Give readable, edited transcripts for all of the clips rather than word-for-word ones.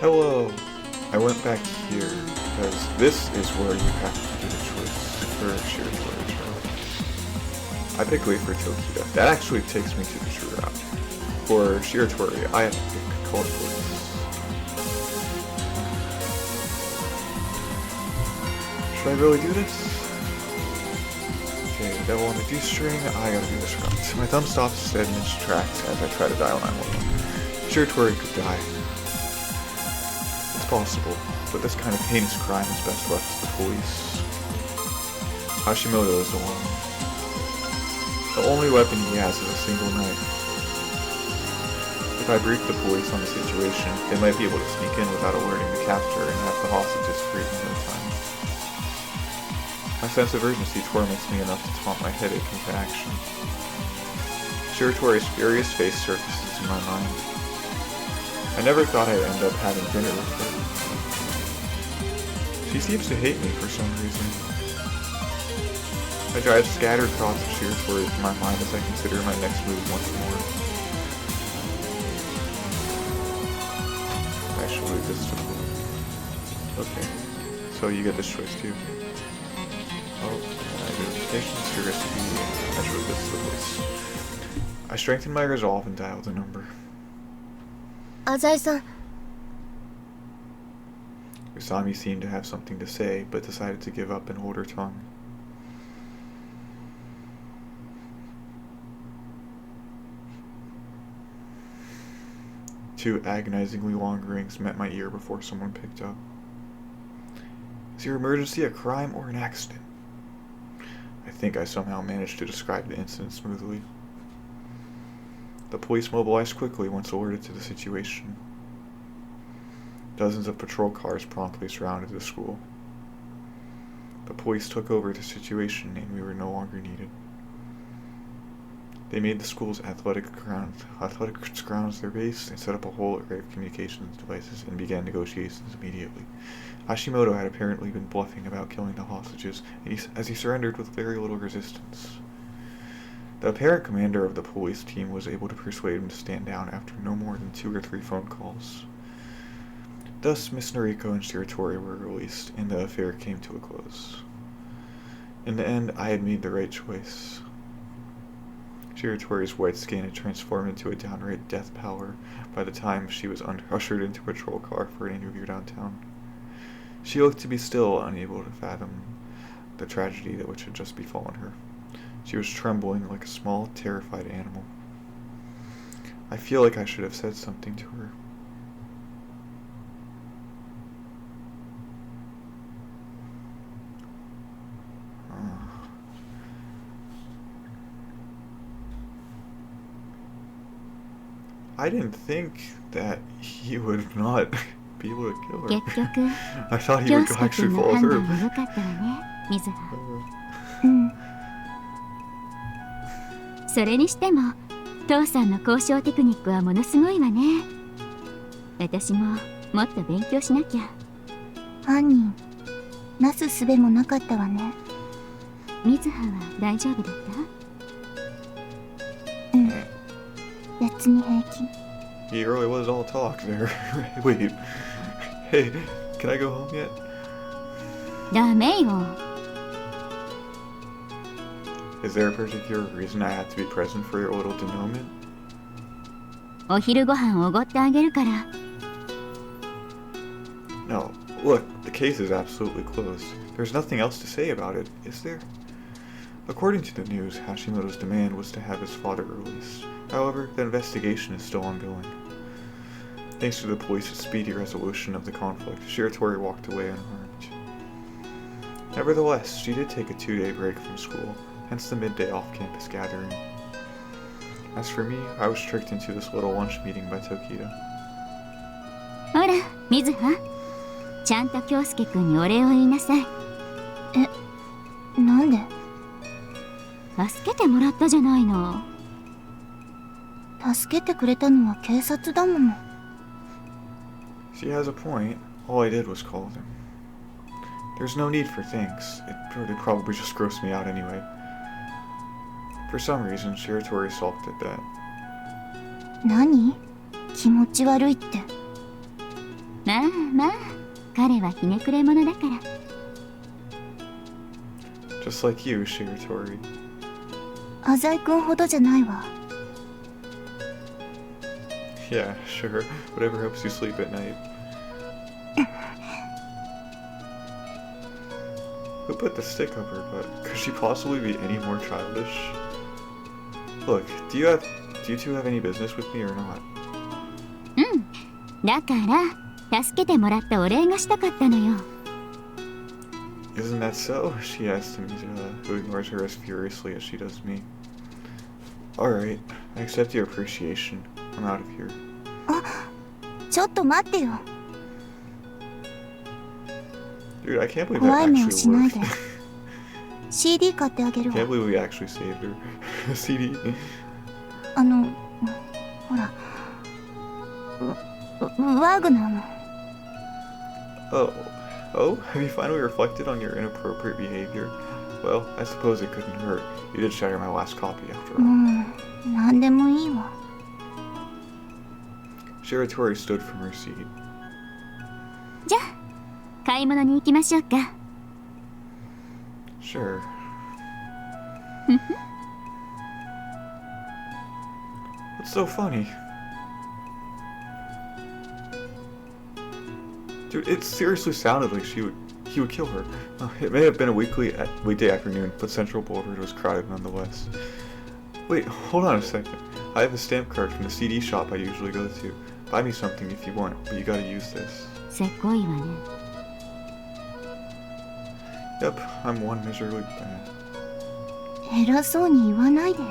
Hello! I went back here because this is where you have to do the choice for Shiratori's route. I pick wait for Tokita. That actually takes me to the true route. For Shiratori, I have to pick call the police. Should I really do this? Okay, devil on the D-string, I gotta do this route. My thumb stops dead in its tracks as I try to dial 911. Shiratori could die. It's possible, but this kind of heinous crime is best left to the police. Hashimoto is alone. The only weapon he has is a single knife. If I brief the police on the situation, they might be able to sneak in without alerting the captor and have the hostages freed in no time. My sense of urgency torments me enough to taunt my headache into action. Shiratori's furious face surfaces in my mind. I never thought I'd end up having dinner with her. She seems to hate me for some reason. I drive scattered thoughts of Shiratori through my mind as I consider my next move once more. I shall leave this to the... Okay, so you get this choice too. Oh, identification, curiosity, I shall leave this to the police. I strengthened my resolve and dialed the number. Azai-san. Usami seemed to have something to say, but decided to give up and hold her tongue. Two agonizingly long rings met my ear before someone picked up. Is your emergency a crime or an accident? I think I somehow managed to describe the incident smoothly. The police mobilized quickly once alerted to the situation. Dozens of patrol cars promptly surrounded the school. The police took over the situation and we were no longer needed. They made the school's athletic grounds their base and set up a whole array of communications devices and began negotiations immediately. Hashimoto had apparently been bluffing about killing the hostages as he surrendered with very little resistance. The apparent commander of the police team was able to persuade him to stand down after no more than 2 or 3 phone calls. Thus, Miss Noriko and Shiratori were released, and the affair came to a close. In the end, I had made the right choice. Shiratori's white skin had transformed into a downright death pallor by the time she was ushered into a patrol car for an interview downtown. She looked to be still unable to fathom the tragedy that which had just befallen her. She was trembling like a small, terrified animal. I feel like I should have said something to her. I didn't think that he would not be able to kill her. I thought he would actually follow through. Mizuha. それにしても父さんの交渉テクニックはものすごいわね。私ももっと勉強しなきゃ。犯人なすすべもなかったわね。Mizuhaは大丈夫だった？別に平気。 He really was all talk there. Wait. Hey, can I go home yet? ダメよ。 Is there a particular reason I had to be present for your little denouement? お昼ご飯おごってあげるから。 No, look, the case is absolutely closed. There's nothing else to say about it, is there? According to the news, Hashimoto's demand was to have his father released. However, the investigation is still ongoing. Thanks to the police's speedy resolution of the conflict, Shiratori walked away unharmed. Nevertheless, she did take a 2-day break from school, hence the midday off-campus gathering. As for me, I was tricked into this little lunch meeting by Tokita. ほら、Mizuha、ちゃんとKyousukeくんにお礼を言いなさい。なんで？助けてもらったじゃないの。助けてくれたのは警察だもの。 She has a point. All I did was call them. There's no need for thanks. It'd probably just gross me out anyway. For some reason, Shiratori sulked at that. 何？気持ち悪いって。まあまあ、彼はひねくれ者だから。Just like you, Shiratori. 浅井くんほどじゃないわ。Yeah, sure. Whatever helps you sleep at night. Who put the stick up her butt? Could she possibly be any more childish? Look, do you two have any business with me or not? うん。だから、助けてもらったお礼がしたかったのよ。Isn't that so? She asks Mizuha, who ignores her as furiously as she does me. Alright, I accept your appreciation. I'm out of here. あ、ちょっと待ってよ。Dude, I can't believe that 怖い目を actually しない worked. で。CD 買ってあげるわ。 Can't believe we actually saved her. CD? ほら。ワーグナーの。Oh, have you finally reflected on your inappropriate behavior? Well, I suppose it couldn't hurt. You did shatter my last copy after all. なんでもいいわ。Shiratori stood from her seat. じゃあ、買い物に行きましょうか。Sure. What's so funny? Dude, it seriously sounded like he would kill her. It may have been a weekday afternoon, but Central Boulevard was crowded nonetheless. Wait, hold on a second. I have a stamp card from the CD shop I usually go to. Buy me something if you want, but you gotta use this. せこいわね。Yep, I'm one miserably bad. 偉そうに言わないでよ。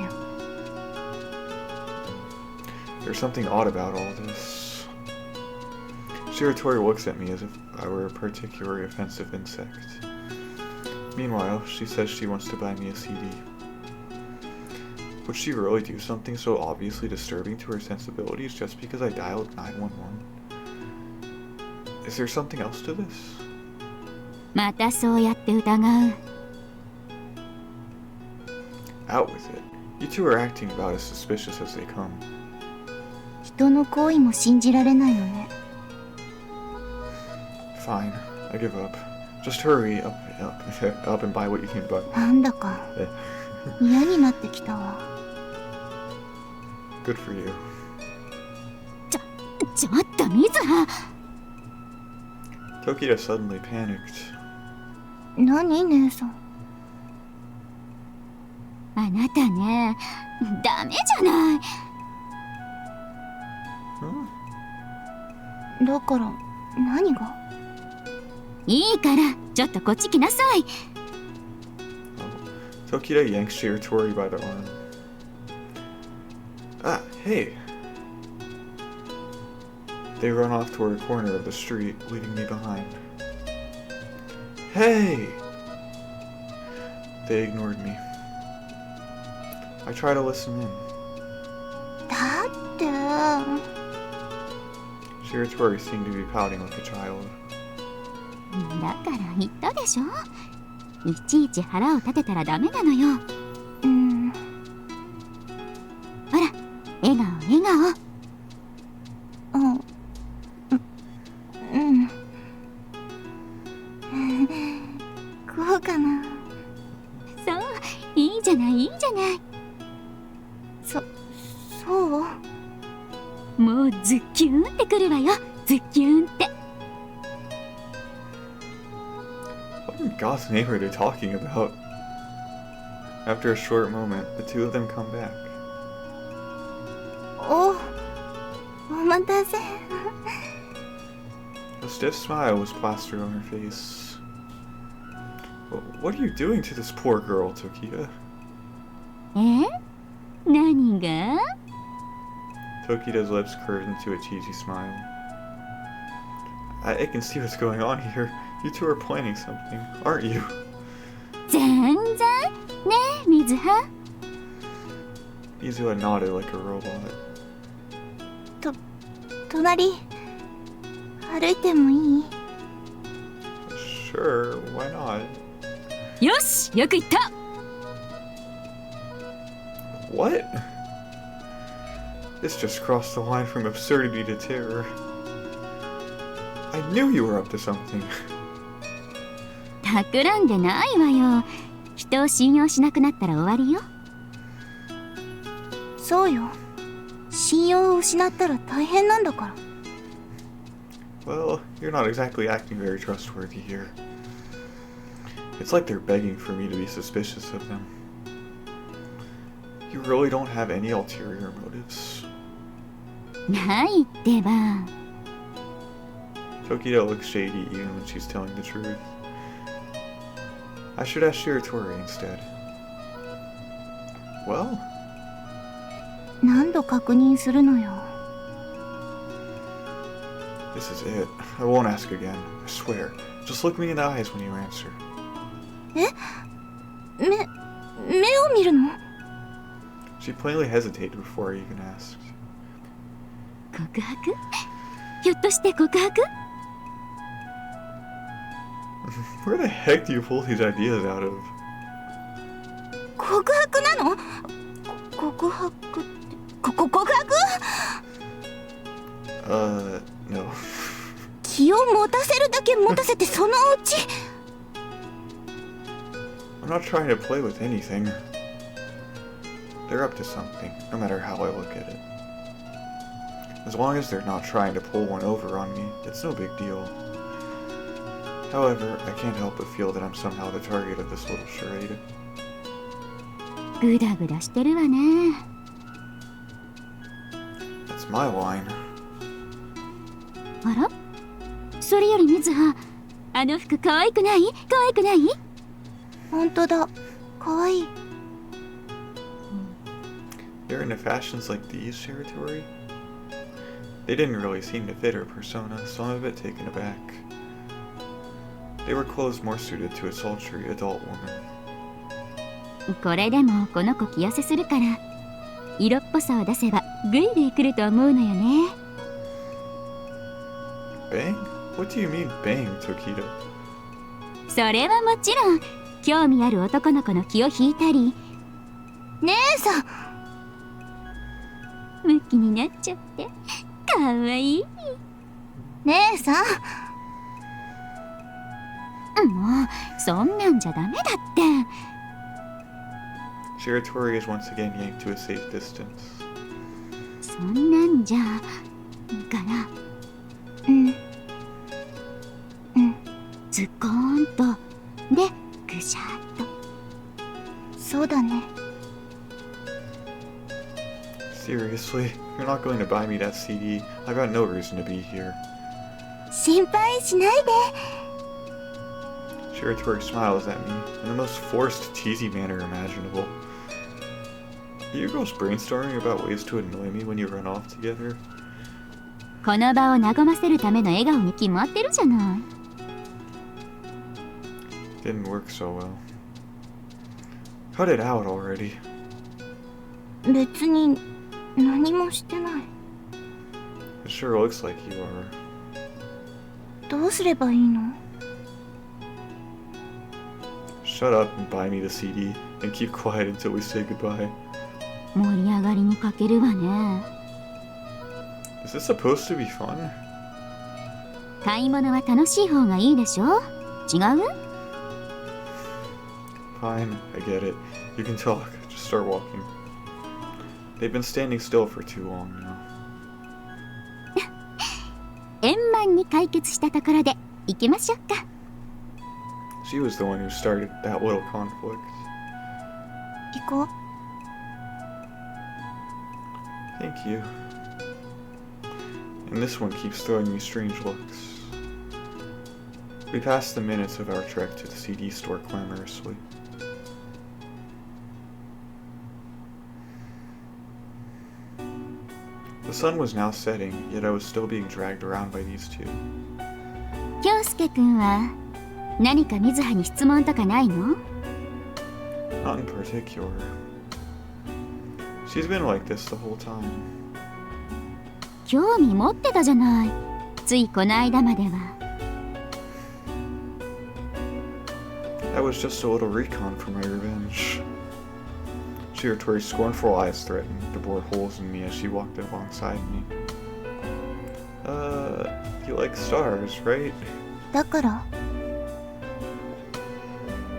There's something odd about all this. Shiratori looks at me as if I were a particularly offensive insect. Meanwhile, she says she wants to buy me a CD. Would she really do something so obviously disturbing to her sensibilities just because I dialed 911? Is there something else to this? またそうやって疑う。Out with it. You two are acting about as suspicious as they come. 人の行為も信じられないのね。Fine, I give up. Just hurry up and buy what you can buy. なんだか嫌になってきたわ。Good for you. ちょっと水葉。Tokita suddenly panicked. 何姉さん。あなたね、ダメじゃない。だから何が？いいからちょっとこっち来なさい。Tokita yanks Shiratori by the arm. Ah, hey! They run off toward a corner of the street, leaving me behind. Hey! They ignored me. I try to listen in. だって。Shiratori seemed to be pouting like a child. だから言ったでしょ。いちいち腹を立てたらダメなのよ。ほら、笑顔笑顔。こうかな。そう、いいじゃないいいじゃない。そう？もうズッキューンってくるわよ。ズッキューンって。What in God's name are they talking about? After a short moment, the two of them come back. お待たせ。A stiff smile was plastered on her face. What are you doing to this poor girl, Tokita? 何が？ Tokita's lips curved into a cheesy smile. I can see what's going on here. You two are planning something, aren't you? 全然ねえ、水葉。Mizuha nodded like a robot. 隣歩いてもいい？ Sure, why not? よし、よく言った。What? This just crossed the line from absurdity to terror. I knew you were up to something. 企んでないわよ。人を信用しなくなったら終わりよ。そうよ。信用を失ったら大変なんだから。Well, you're not exactly acting very trustworthy here. It's like they're begging for me to be suspicious of them. You really don't have any ulterior motives. ないってば。Tokito looks shady even when she's telling the truth. I should ask Shiratori instead. Well? 何度確認するのよ。This is it. I won't ask again. I swear. Just look me in the eyes when you answer. 目を見るの？ She plainly hesitated before I even asked. 告白？ひょっとして告白？ Where the heck do you pull these ideas out of? 告白なの？告白って告白？ No. 気を持たせるだけ持たせてそのうち。I'm not trying to play with anything. They're up to something, no matter how I look at it. As long as they're not trying to pull one over on me, it's no big deal. However, I can't help but feel that I'm somehow the target of this little charade. グダグダしてるわね。That's my line. あら？それより水葉、あの服可愛くない？可愛くない？本当だ、可愛い。You're into fashions like these, Shiratori? They didn't really seem to fit her persona, so I'm a bit taken aback. They were clothes more suited to a sultry adult woman. これでもこの子着寄せするから、色っぽさを出せばグイグイ来ると思うのよね。Bang? What do you mean, bang, Tokito? それはもちろん、興味ある男の子の気を引いたり。姉さん！ムキになっちゃって、かわいい。姉さん！もう、そんなんじゃダメだって。Shiratori is once again yanked to a safe distance. そんなんじゃ、から。ズコーンと、で、ぐしゃっと。そうだね。Seriously, you're not going to buy me that CD. I've got no reason to be here. 心配しないで。Shiratori smiles at me in the most forced, teasy manner imaginable. Are you girls brainstorming about ways to annoy me when you run off together? この場を和ませるための笑顔に決まってるじゃない。Didn't work so well. Cut it out already. 別に何もしてない。It sure looks like you are. どうすればいいの？ Shut up and buy me the CD and keep quiet until we say goodbye. 盛り上がりに欠けるわね。Is this supposed to be fun? 買い物は楽しい方がいいでしょ？違う？ Fine, I get it. You can talk. Just start walking. They've been standing still for too long now. 円満に解決したところで行きましょうか。She was the one who started that little conflict. 行こう。Thank you. And this one keeps throwing me strange looks. We passed the minutes of our trek to the CD store clamorously. The sun was now setting, yet I was still being dragged around by these two. 京介くんは何か水葉に質問とかないの？ Not in particular. She's been like this the whole time. 興味持ってたじゃない。ついこの間までは。That was just a little recon for my revenge. Shiratori's scornful eyes threatened to bore holes in me as she walked alongside me. You You like stars, right? だから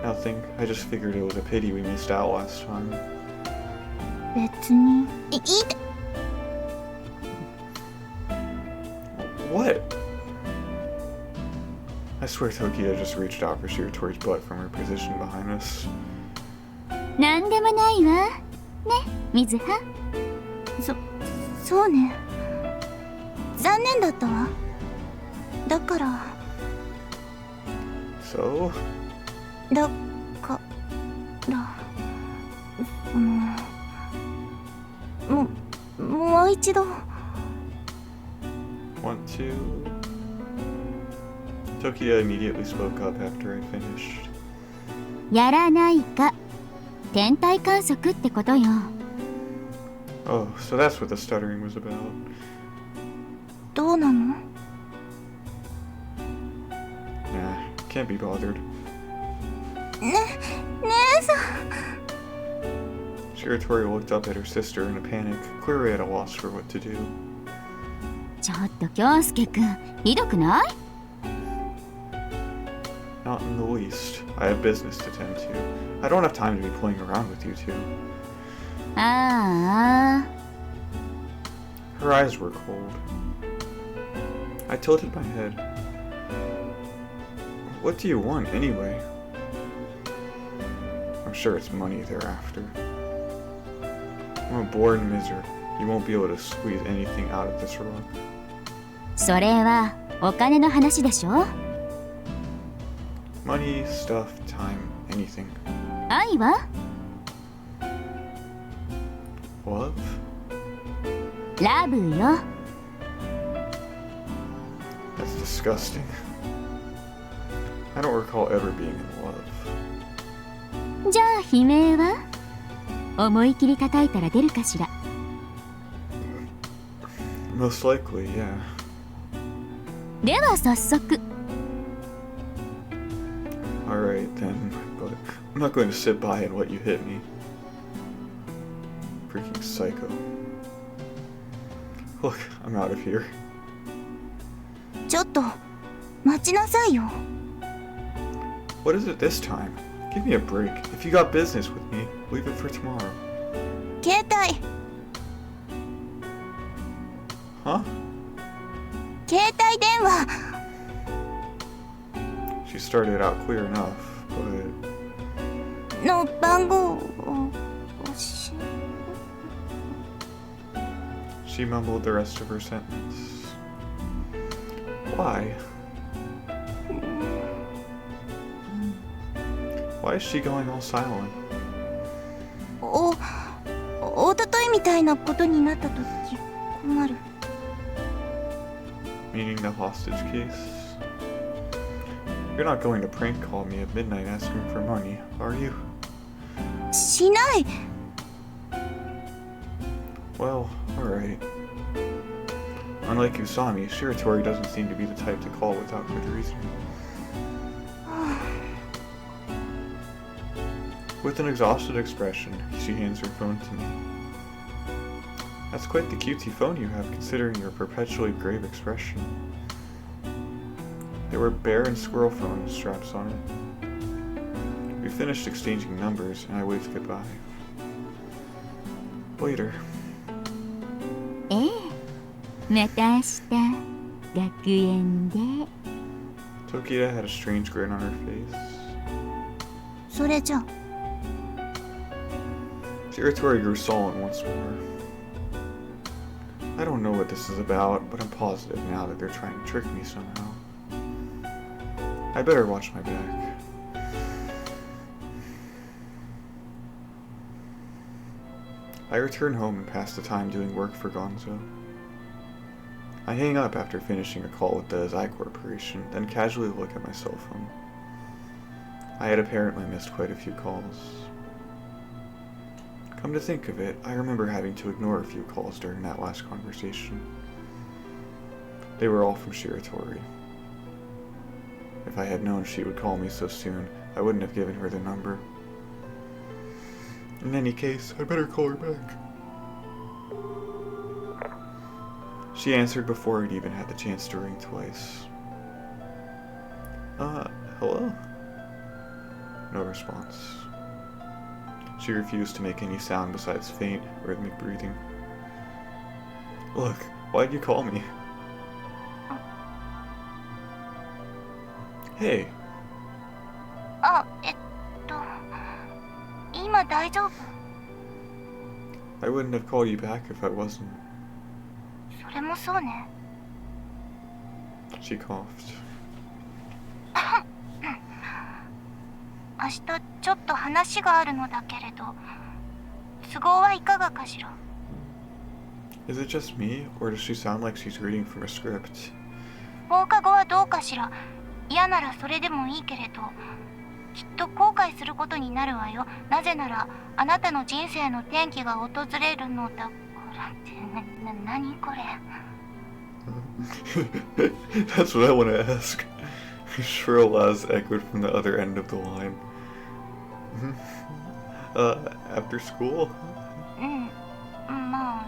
Nothing. I just figured it was a pity we missed out last time. 別にいい What? I swear Tokia just reached out for Shiratori's butt from her position behind us. なんでもないわね、水葉。そうね。残念だったわ。だから。So? だから。もう一度。Want to? Tokia immediately spoke up after I finished. やらないか。天体観測ってことよ。Oh, so that's what the stuttering was about. どうなの？ Nah, can't be bothered. 姉さん。Shiratori looked up at her sister in a panic, clearly at a loss for what to do. ちょっと京介くん、ひどくない？ Not in the least. I have business to tend to. I don't have time to be playing around with you two. ああ。 Her eyes were cold. I tilted my head. What do you want, anyway? I'm sure it's money they're after. I'm a born miser. You won't be able to squeeze anything out of this rock. それはお金の話でしょ？ Money, stuff, time, anything. 愛は？ Love? ラブよ。 That's disgusting. I don't recall ever being in love. じゃあ悲鳴は？思い切り叩いたら出るかしら。 Most likely, yeah. では早速。 Alright then, but I'm not going to sit by and let you hit me. Freaking psycho. Look, I'm out of here. ちょっと待ちなさいよ。 What is it this time? Give me a break. If you got business with me, leave it for tomorrow. 携帯。 Huh? 携帯電話。 She started out clear enough, but... の番号をShe mumbled the rest of her sentence. Why? Why is she going all silent? おとといみたいなことになったとき困る。 Meaning the hostage case? You're not going to prank call me at midnight asking for money, are you? しない。 Well, alright. Unlike Usami, Shiratori doesn't seem to be the type to call without good reason. With an exhausted expression, she hands her phone to me. That's quite the cutesy phone you have, considering your perpetually grave expression. There were bear and squirrel phone straps on it. We finished exchanging numbers, and I waved goodbye. Later. ええ、また明日学園で。 Tokia had a strange grin on her face. それじゃ。 Shiratori grew sullen once more. I don't know what this is about, but I'm positive now that they're trying to trick me somehow. I better watch my back. I return home and pass the time doing work for Gonzo. I hang up after finishing a call with the Zai Corporation, then casually look at my cell phone. I had apparently missed quite a few calls. Come to think of it, I remember having to ignore a few calls during that last conversation. They were all from Shiratori. If I had known she would call me so soon, I wouldn't have given her the number. In any case, I better call her back. She answered before it even had the chance to ring twice. Hello? No response. She refused to make any sound besides faint, rhythmic breathing. Look, why'd you call me? Hey. 今大丈夫? I wouldn't have called you back if I wasn't. それもそうね. She coughed. 明日ちょっと話があるのだけれど、都合はいかがかしら? Is it just me, or does she sound like she's reading from a script? 放課後はどうかしら。嫌ならそれでもいいけれど、きっと後悔することになるわよ。なぜならあなたの人生の転機が訪れるのだからって。何これ? That's what I want to ask. Shrill laughs echoed from the other end of the line. After school? まあ、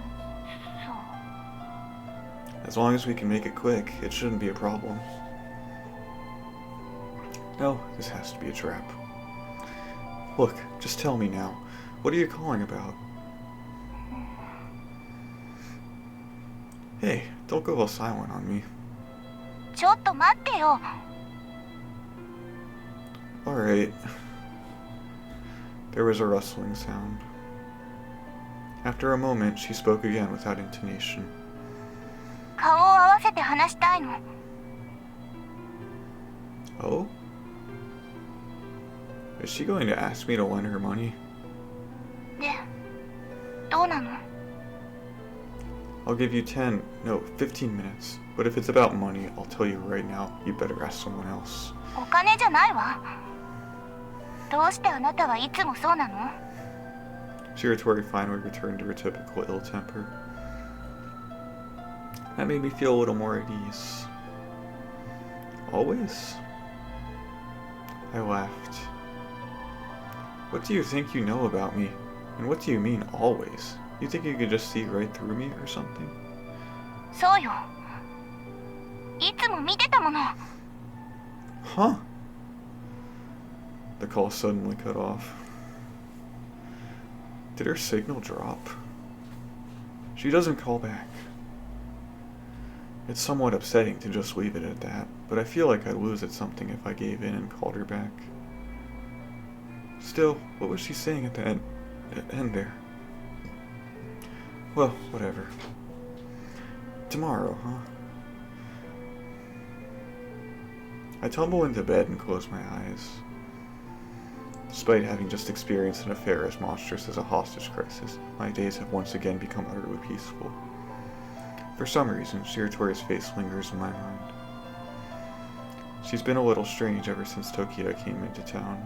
そう。 As long as we can make it quick, it shouldn't be a problem. No, this has to be a trap. Look, just tell me now. What are you calling about? Hey, don't go all silent on me. ちょっと待ってよ。 Alright. There was a rustling sound. After a moment, she spoke again without intonation. 顔を合わせて話したいの。 Oh? Is she going to ask me to lend her money? で、どうなの? I'll give you 10, no, 15 minutes. But if it's about money, I'll tell you right now, you better ask someone else. お金じゃないわ。どうしてあなたはいつもそうなの? Shiratori finally returned to her typical ill temper. That made me feel a little more at ease. Always? I laughed. What do you think you know about me? And what do you mean, always? You think you could just see right through me or something? そうよ。いつも見てたもの。 Huh? The call suddenly cut off. Did her signal drop? She doesn't call back. It's somewhat upsetting to just leave it at that, but I feel like I'd lose at something if I gave in and called her back. Still, what was she saying at the end there? Well, whatever. Tomorrow, huh? I tumble into bed and close my eyes. Despite having just experienced an affair as monstrous as a hostage crisis, my days have once again become utterly peaceful. For some reason, Shiratori's face lingers in my mind. She's been a little strange ever since Tokyo came into town.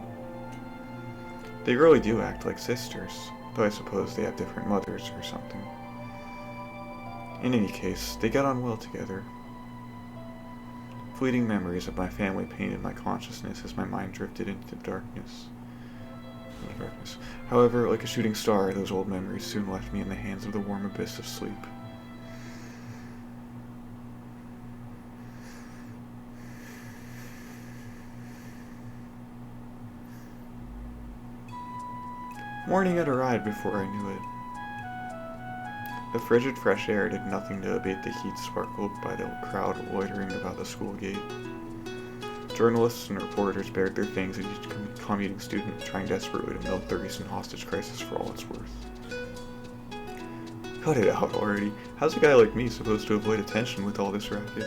They really do act like sisters, though I suppose they have different mothers or something. In any case, they got on well together. Fleeting memories of my family painted my consciousness as my mind drifted into darkness. However, like a shooting star, those old memories soon left me in the hands of the warm abyss of sleep. Morning had arrived before I knew it. The frigid fresh air did nothing to abate the heat sparkled by the crowd loitering about the school gate. Journalists and reporters bared their fangs at each commuting student, trying desperately to milk the recent hostage crisis for all it's worth. Cut it out already. How's a guy like me supposed to avoid attention with all this racket?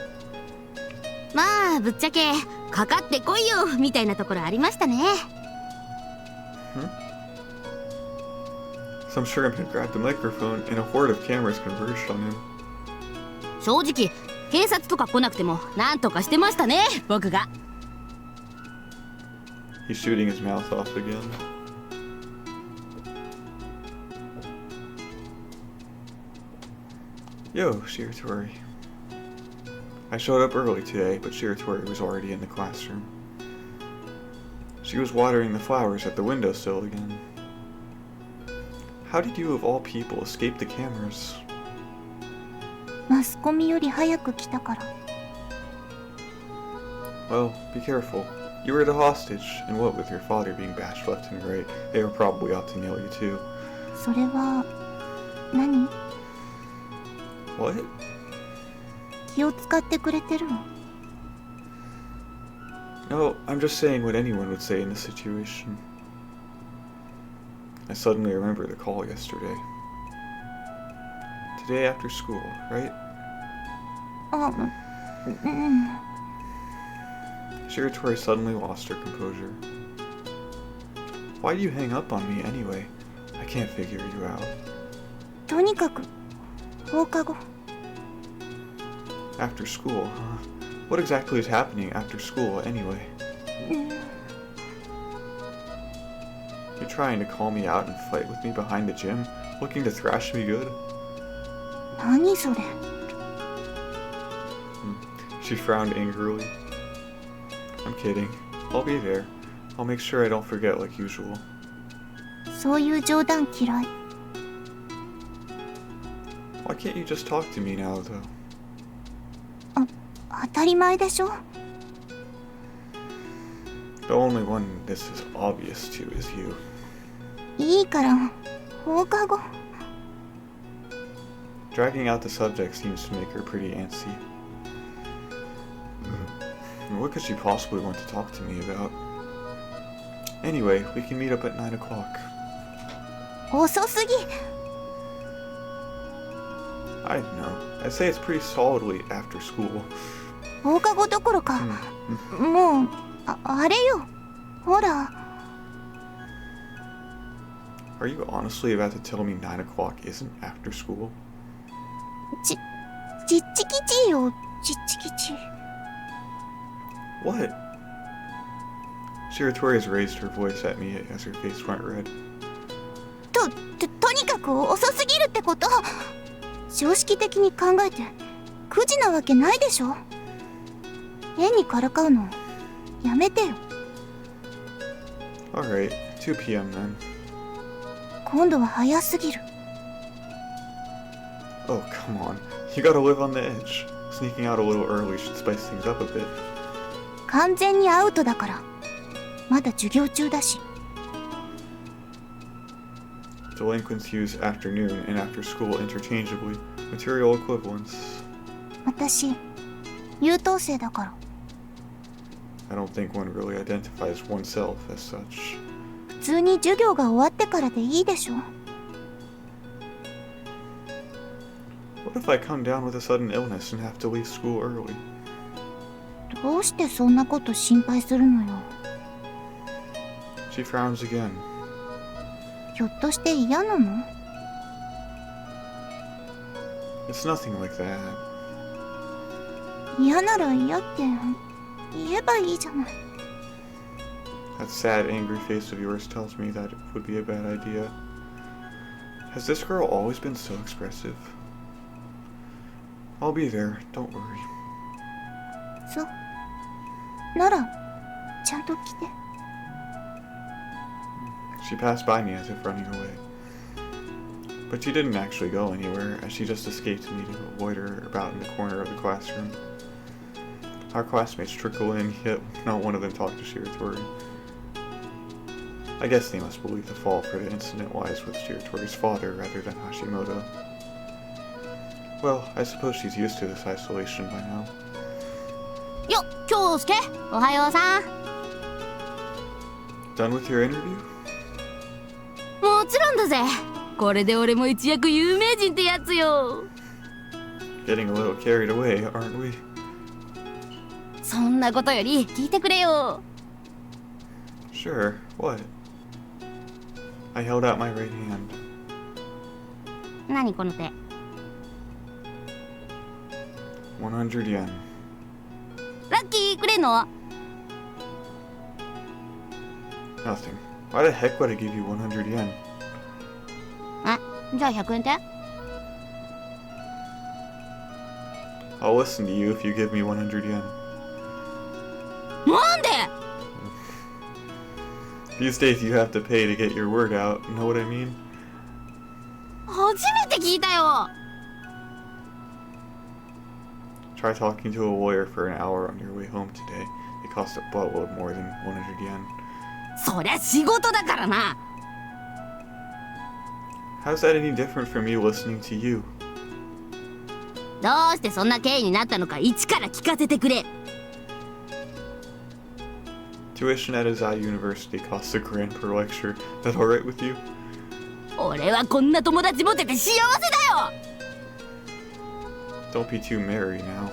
まあ、ぶっちゃけ、かかってこいよみたいなところありましたね。Some shrimp had grabbed the microphone, and a horde of cameras converged on him. 正直、警察とか来なくてもなんとかしてましたね、僕が。He's shooting his mouth off again. Yo, Shiratori. I showed up early today, but Shiratori was already in the classroom. She was watering the flowers at the windowsill again. How did you, of all people, escape the cameras? マスコミより早く来たから。Well, be careful. You were the hostage, and what with your father being bashed left and right, they were probably out to nail you too. それは何？ What? 気を使ってくれてるの？ No, I'm just saying what anyone would say in this situation. I suddenly remember the call yesterday. Today after school, right? うん。 Shiratori suddenly lost her composure. Why do you hang up on me anyway? I can't figure you out. とにかく放課後。 After school, huh? What exactly is happening after school anyway? You're trying to call me out and fight with me behind the gym? Looking to thrash me good? 何それ？ She frowned angrily. I'm kidding. I'll be there. I'll make sure I don't forget like usual. そういう冗談嫌い。 Why can't you just talk to me now, though? 当たり前でしょ。 The only one this is obvious to is you. いいから放課後。 Dragging out the subject seems to make her pretty antsy. What could she possibly want to talk to me about? Anyway, we can meet up at 9 o'clock. 遅すぎ。 I don't know. I'd say it's pretty solidly after school. 放課後どころか、もうあれよ。ほら。 Are you honestly about to tell me 9 o'clock isn't after school? ちっちきちよ、ちっちきち。 What? Shiratori has raised her voice at me as her face went red. とにかく遅すぎるってこと。常識的に考えて9時なわけないでしょ。変にからかうのやめてよ。 Alright, 2 p.m. then. 今度は早すぎる。 Oh, come on. You gotta live on the edge. Sneaking out a little early should spice things up a bit. 完全にアウトだから。まだ授業中だし。 Delinquents use afternoon and after school interchangeably. Material equivalents. 私優等生だから。 I don't think one really identifies oneself as such. 普通に授業が終わってからでいいでしょ。 What if I come down with a sudden illness and have to leave school early? どうしてそんなこと心配するのよ。 She frowns again. ひょっとして嫌なの？ It's nothing like that. 嫌なら嫌って言えばいいじゃない。 That sad, angry face of yours tells me that it would be a bad idea. Has this girl always been so expressive? I'll be there, don't worry. そう。ならちゃんと来て。 She passed by me as if running away. But she didn't actually go anywhere, as she just escaped me to avoid her about in the corner of the classroom. Our classmates trickle in, yet not one of them talked to Shiratori. I guess they must believe the fault for the incident lies with Shiratori's father rather than Hashimoto. Well, I suppose she's used to this isolation by now. よっ、Kyousuke、おはようさん。 Done with your interview? もちろんだぜ。これで俺も一躍有名人ってやつよ。 Getting a little carried away, aren't we? そんなことより聞いてくれよ。 Sure, what? I held out my right hand. 何この手。 100 yen. ラッキーくれんの？ Nothing. Why the heck would I give you 100 yen? あ、じゃあ100円って？ I'll listen to you if you give me 100 yen. なんで？ These days you have to pay to get your word out, know what I mean? 初めて聞いたよ。Try talking to a lawyer for an hour on your way home today. It costs a buttload more than 100 yen. そりゃ仕事だからな。 How's that any different from me listening to you? どうしてそんな経緯になったのか一から聞かせてくれ。 Tuition at Azai University costs $1,000 per lecture. That alright with you? 俺はこんな友達持ってて幸せだよ。 Don't be too merry now.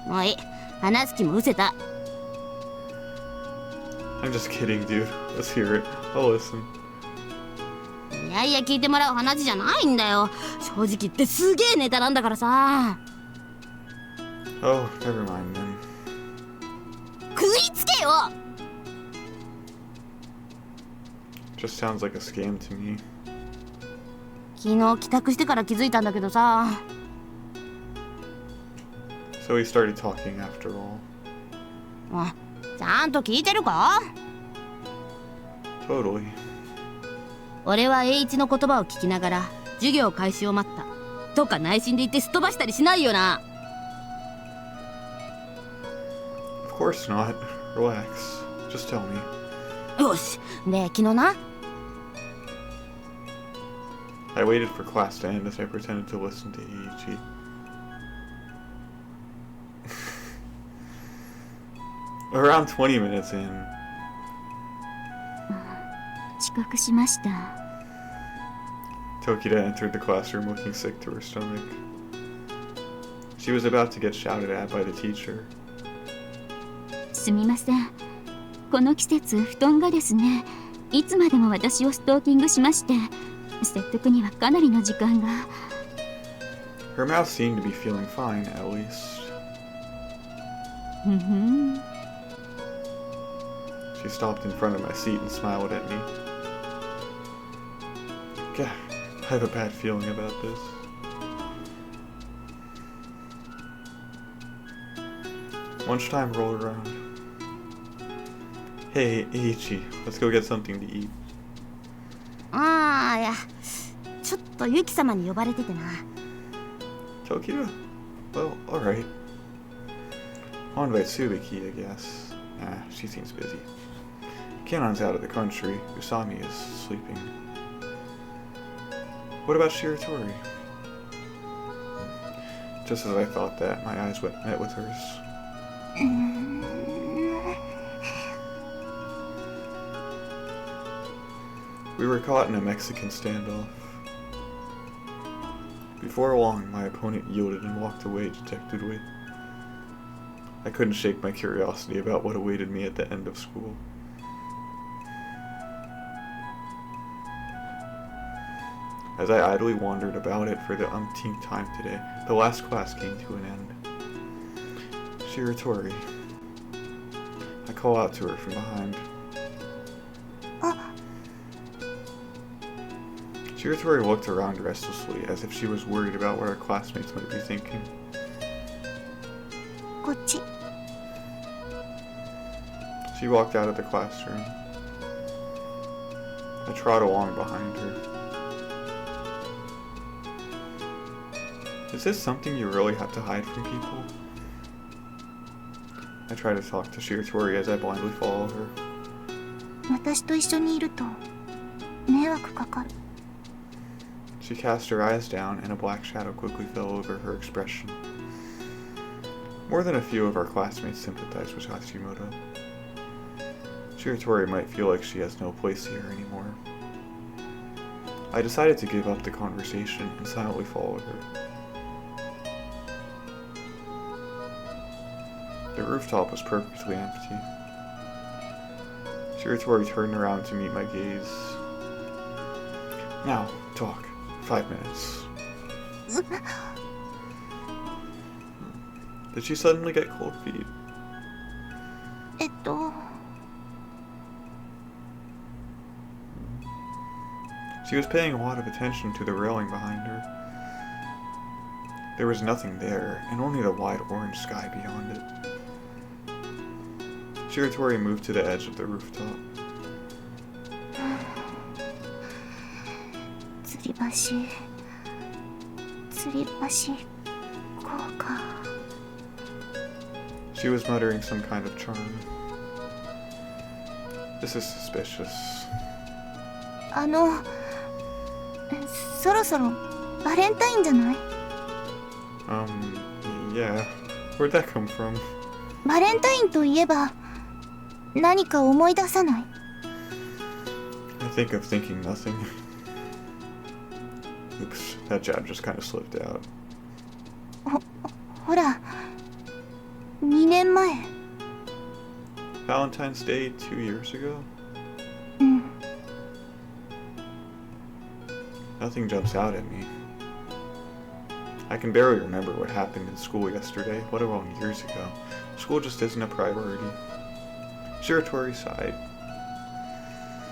もういい、話す気も失せた。 I'm just kidding, dude. Let's hear it. I'll listen. いやいや聞いてもらう話じゃないんだよ。正直言ってすげえネタなんだからさ。 Oh, never mind then. 食いつけよ。 Just sounds like a scam to me. 昨日帰宅してから気づいたんだけどさ。 So he started talking after all. あ、ちゃんと聞いてるか？ Totally. 俺は栄一の言葉を聞きながら授業開始を待ったとか内心で言ってすっ飛ばしたりしないよな。 Of course not. Relax. Just tell me. よし。で昨日な。 I waited for class to end as I pretended to listen to Eiichi. Around 20 minutes in, 遅刻しました。 Tokida entered the classroom looking sick to her stomach. She was about to get shouted at by the teacher. すみません。この季節布団がですね、いつまでも私をストーキングしまして、説得にはかなりの時間が。 Her mouth seemed to be feeling fine, at least. ふんふん。 She stopped in front of my seat and smiled at me. God, I have a bad feeling about this. Lunchtime rolled around. Hey, Eiichi, let's go get something to eat. ああ、いやちょっとユキ様に呼ばれててな。 Tokida? Well, alright. I'll invite Tsubiki, I guess. Nah, she seems busy. Kanon's out of the country. Usami is sleeping. What about Shiratori? Just as I thought that, my eyes met with hers. We were caught in a Mexican standoff. Before long, my opponent yielded and walked away dejectedly. I couldn't shake my curiosity about what awaited me at the end of school. As I idly wandered about it for the umpteenth time today, the last class came to an end. Shiratori. I call out to her from behind. Shiratori looked around restlessly, as if she was worried about what her classmates might be thinking. こっち。 She walked out of the classroom. I trod along behind her. Is this something you really have to hide from people? I try to talk to Shiratori as I blindly follow her. 私と一緒にいると迷惑かかる。 She cast her eyes down, and a black shadow quickly fell over her expression. More than a few of our classmates sympathize with Hashimoto. Shiratori might feel like she has no place here anymore. I decided to give up the conversation and silently follow her. The rooftop was perfectly empty. Shiratori turned around to meet my gaze. Now, talk. 5 minutes. Did she suddenly get cold feet? She was paying a lot of attention to the railing behind her. There was nothing there, and only the wide orange sky beyond it. Shiratori moved to the edge of the rooftop. 吊り橋こうか。She was muttering some kind of charm. This is suspicious. そろそろバレンタインじゃない？ Yeah. Where'd that come from? バレンタインといえば何か思い出さない？ I think of thinking nothing. Oops, that jab just kind of slipped out. ほら、2年前。 Valentine's Day 2 years ago? うん。 Nothing jumps out at me. I can barely remember what happened in school yesterday, let alone years ago. School just isn't a priority. Shiratori sighed.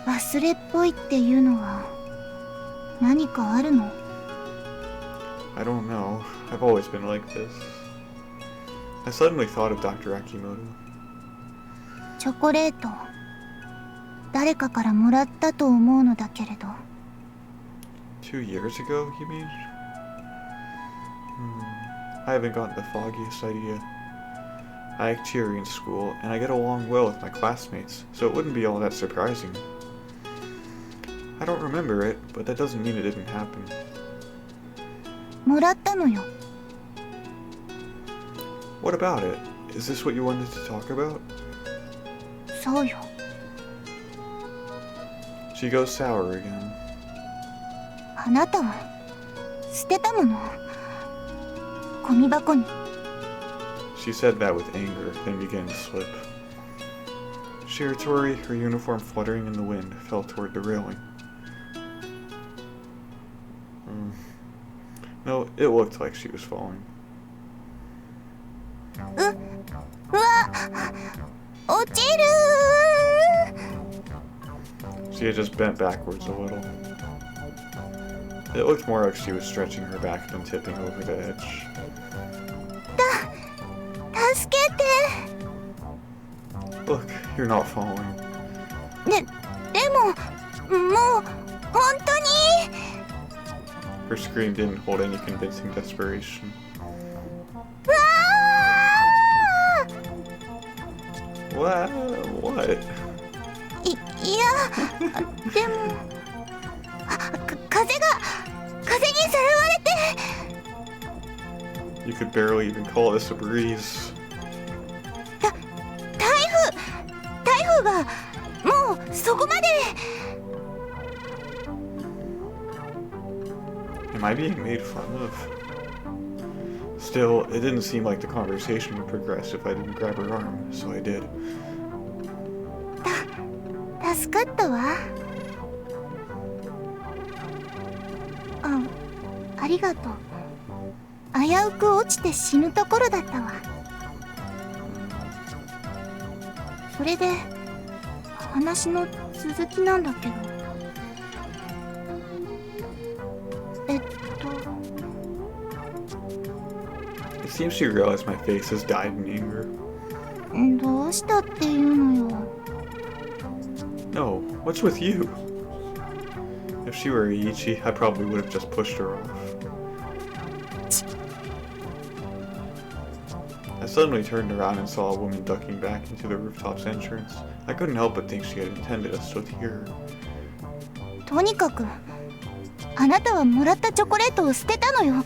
忘れっぽいっていうのは何かあるの？ I don't know. I've always been like this. I suddenly thought of Dr. Akimoto. チョコレート、誰かからもらったと思うのだけれど。 2 years ago, you mean? I haven't gotten the foggiest idea. I act cheery in school, and I get along well with my classmates, so it wouldn't be all that surprising. I don't remember it, but that doesn't mean it didn't happen. もらったのよ。 What about it? Is this what you wanted to talk about? そうよ。 She goes sour again. あなたは捨てたもの。ゴミ箱に。 She said that with anger, then began to slip. Shiratori, her uniform fluttering in the wind, fell toward the railing. No, it looked like she was falling. うわ、落ちる。 She had just bent backwards a little. It looked more like she was stretching her back than tipping over the edge. 助けて。 Look, you're not falling. でも、もう、本当に。 Her scream didn't hold any convincing desperation. わあ。 What? いや、でも、風にさらわれて。 You could barely even call this a breeze. 台風がもうそこまで。 Am I being made fun of? Still, it didn't seem like the conversation would progress if I didn't grab her arm, so I did. 助かったわ。ありがとう。危うく落ちて死ぬところだったわ。それで話の続きなんだけど。It seems she realized my face has died in anger. どうしたっていうのよ。 No, what's with you? If she were Iichi, I probably would have just pushed her off. I suddenly turned around and saw a woman ducking back into the rooftop's entrance. I couldn't help but think she had intended us to hear her. とにかく、あなたはもらったチョコレートを捨てたのよ。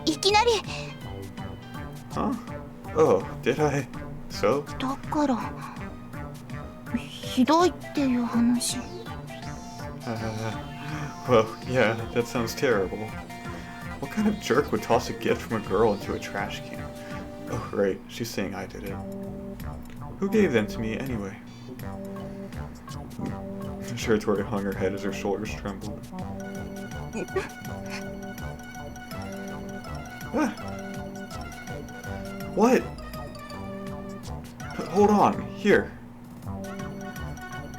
いきなり。 Huh? Oh, did I? So? だから、ひどいっていう話。Well, yeah, that sounds terrible. What kind of jerk would toss a gift from a girl into a trash can? Oh, right, she's saying I did it. Who gave them to me anyway? Shiratori hung her head as her shoulders trembled. Ah. What? Hold on, here.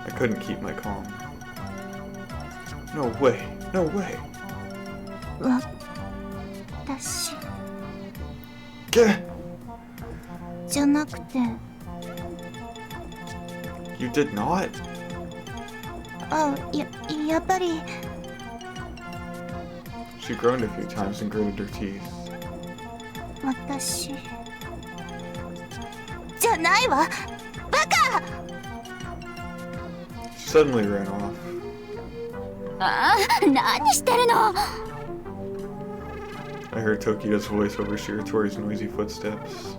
I couldn't keep my calm. No way, no way. 私 Gah! じゃなくて、 You did not? やっぱり。 She groaned a few times and gritted her teeth. 私じゃゃないわ。バカ。 She suddenly ran off. ああ、何してるの。 I heard Tokida's voice over Shiratori's noisy footsteps.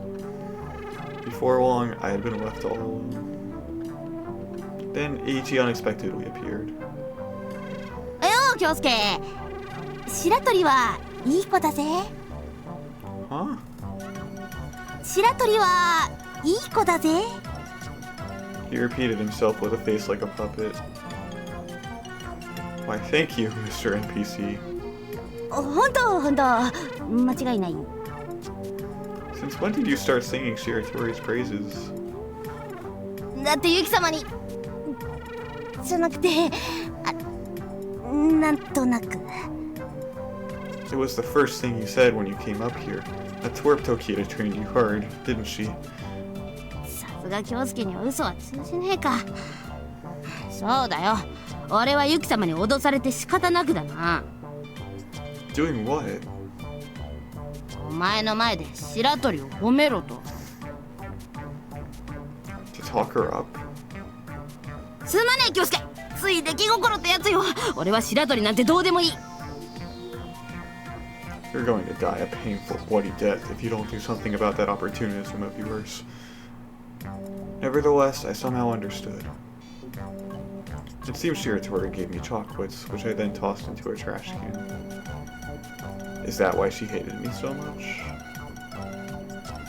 Before long, I had been left all alone. Then Eiichi unexpectedly appeared. よう京介、白鳥はいい子だぜ。 Huh? 白鳥はいい子だぜ。 He repeated himself with a face like a puppet. Why, thank you, Mr. NPC. ほんと間違いない。 Since when did you start singing Shiratori's praises? だってユキ様にじゃなくて、なんとなく。 It was the first thing you said when you came up here. That twerp Tokita trained you hard, didn't she? さすが京介には嘘は通じねえか。そうだよ、俺はユキ様に脅されて仕方なくだな。 Doing what? お前の前で白鳥を褒めろと。 To talk her up? すまねえ京介、つい出来心ってやつよ。俺は白鳥なんてどうでもいい。 You're going to die a painful, bloody death if you don't do something about that opportunism of yours. Nevertheless, I somehow understood. It seems Shiratori gave me chocolates, which I then tossed into a trash can. Is that why she hated me so much?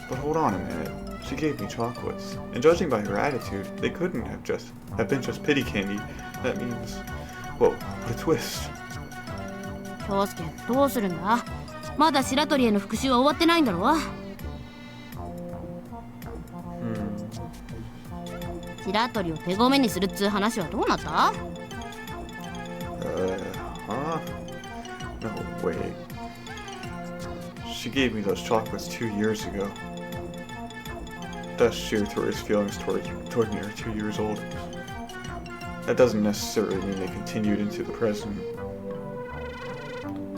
But hold on a minute. She gave me chocolates, and judging by her attitude, they couldn't have been just pity candy. That means, whoa, what a twist. 京介、どうするんだ。まだ白鳥への復讐は終わってないんだろ。白鳥を手ごめにするっつう話はどうなった？ Huh? No, wait. She gave me those chocolates 2 years ago. Thus, Shiratori's feelings toward me are 2 years old. That doesn't necessarily mean they continued into the present.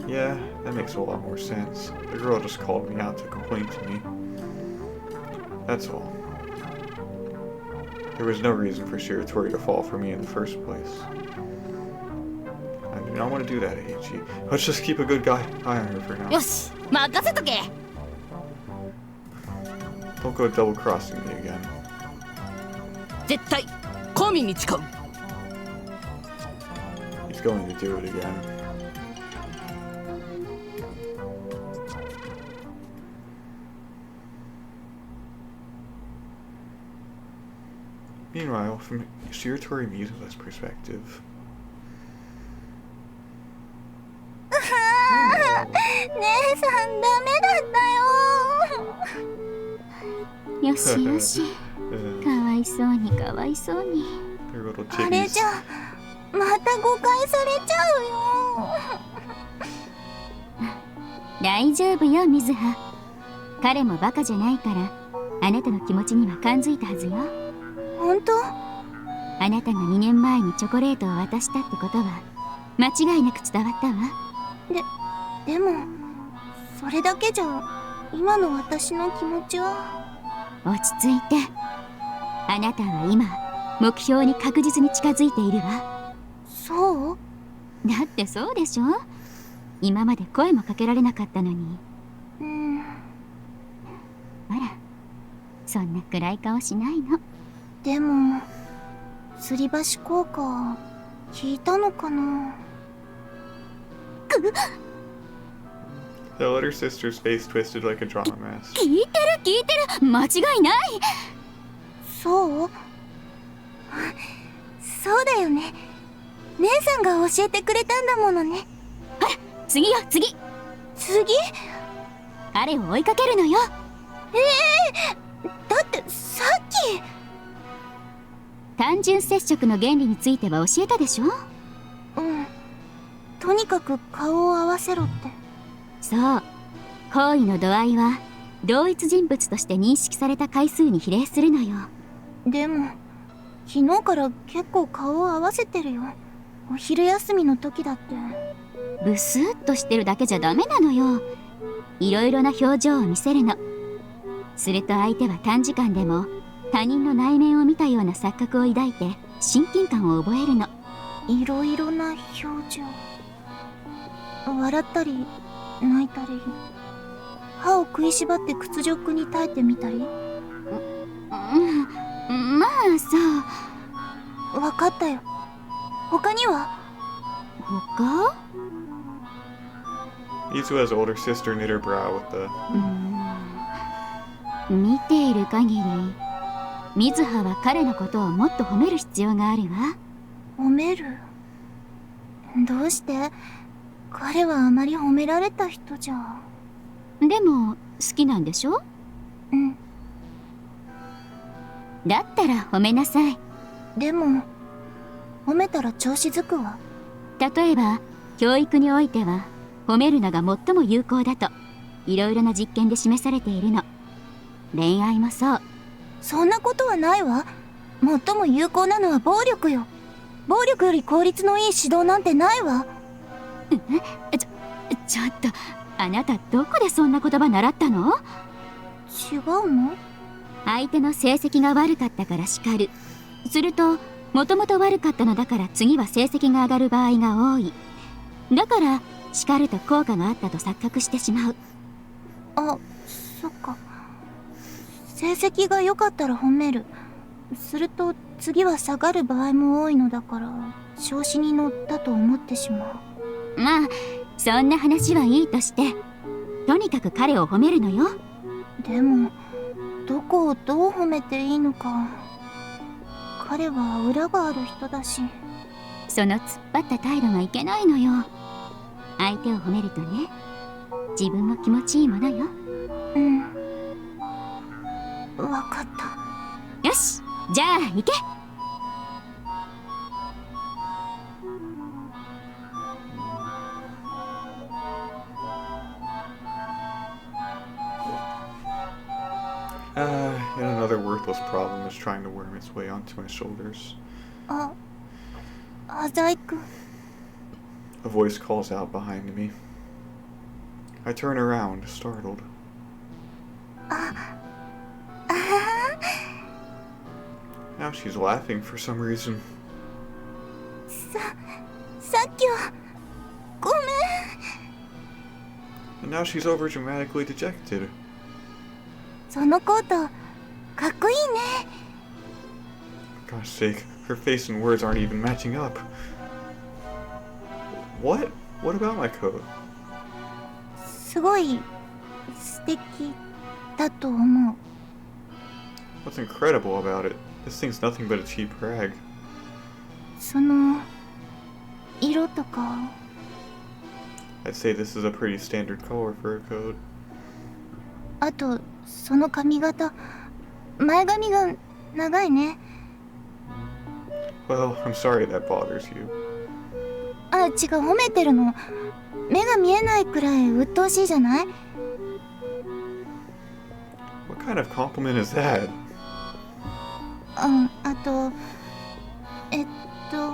Yeah, that makes a lot more sense. The girl just called me out to complain to me. That's all. There was no reason for Shiratori to fall for me in the first place. I do not want to do that, Eiichi. Let's just keep a good eye on her for now. よし、任せとけ。 Don't go double-crossing me again. 絶対神に誓う。 He's going to do it again. Meanwhile, from Shiratori Mizuha's perspective... 姉さんダメだったよ。よしよし、かわいそうにかわいそうに。あれじゃまた誤解されちゃうよ。大丈夫よ水葉。彼もバカじゃないからあなたの気持ちには感づいたはずよ。本当？あなたが2年前にチョコレートを渡したってことは間違いなく伝わったわ。でもそれだけじゃ今の私の気持ちは。落ち着いて。あなたは今目標に確実に近づいているわ。そう？だってそうでしょ。今まで声もかけられなかったのに。あら、そんな暗い顔しないの。でも吊り橋効果効いたのかな。The elder sister's face twisted like a drama mask. 聞いてる間違いない。そう？そうだよね。姉さんが教えてくれたんだものね。ほら次よ次。彼を追いかけるのよ。だってさっき単純接触の原理については教えたでしょ。とにかく顔を合わせろって。そう、行為の度合いは同一人物として認識された回数に比例するのよ。でも昨日から結構顔を合わせてるよ。お昼休みの時だって。ブスッとしてるだけじゃダメなのよ。いろいろな表情を見せるの。すると相手は短時間でも他人の内面を見たような錯覚を抱いて親近感を覚えるの。いろいろな表情、笑ったり泣いたり、歯を食いしばって屈辱に耐えてみたり。まあさ。わかったよ。他には？他Mizuha's older sister knit her brow with the... 見ている限り、水葉は彼のことをもっと褒める必要があるわ。褒める？どうして？彼はあまり褒められた人じゃ。でも好きなんでしょ？うん。だったら褒めなさい。でも褒めたら調子づくわ。例えば教育においては褒めるのが最も有効だといろいろな実験で示されているの。恋愛もそう。そんなことはないわ。最も有効なのは暴力よ。暴力より効率のいい指導なんてないわ。ちょっと、あなたどこでそんな言葉習ったの？違うの？相手の成績が悪かったから叱る。するともともと悪かったのだから次は成績が上がる場合が多い。だから叱ると効果があったと錯覚してしまう。あ、そっか。成績が良かったら褒める。すると次は下がる場合も多いのだから調子に乗ったと思ってしまう。まあそんな話はいいとして、とにかく彼を褒めるのよ。でもどこをどう褒めていいのか。彼は裏がある人だし。その突っ張った態度がいけないのよ。相手を褒めるとね、自分も気持ちいいものよ。うん、わかった。よし、じゃあ行け。Yet another worthless problem is trying to worm its way onto my shoulders. あ、浅井くん。A voice calls out behind me. I turn around, startled. Now she's laughing for some reason. さっきはごめん。 And now she's over dramatically dejected. そのコートかっこいいね。 Gosh sake, her face and words aren't even matching up. What? What about my coat? すごい素敵だと思う。 What's incredible about it? This thing's nothing but a cheap rag. その色とか。 I'd say this is a pretty standard color for a coat. あとその髪型、前髪が長いね。 Well, I'm sorry that bothers you. あ、違う、褒めてるの。目が見えないくらい鬱陶しいじゃない？ What kind of compliment is that? あとえっと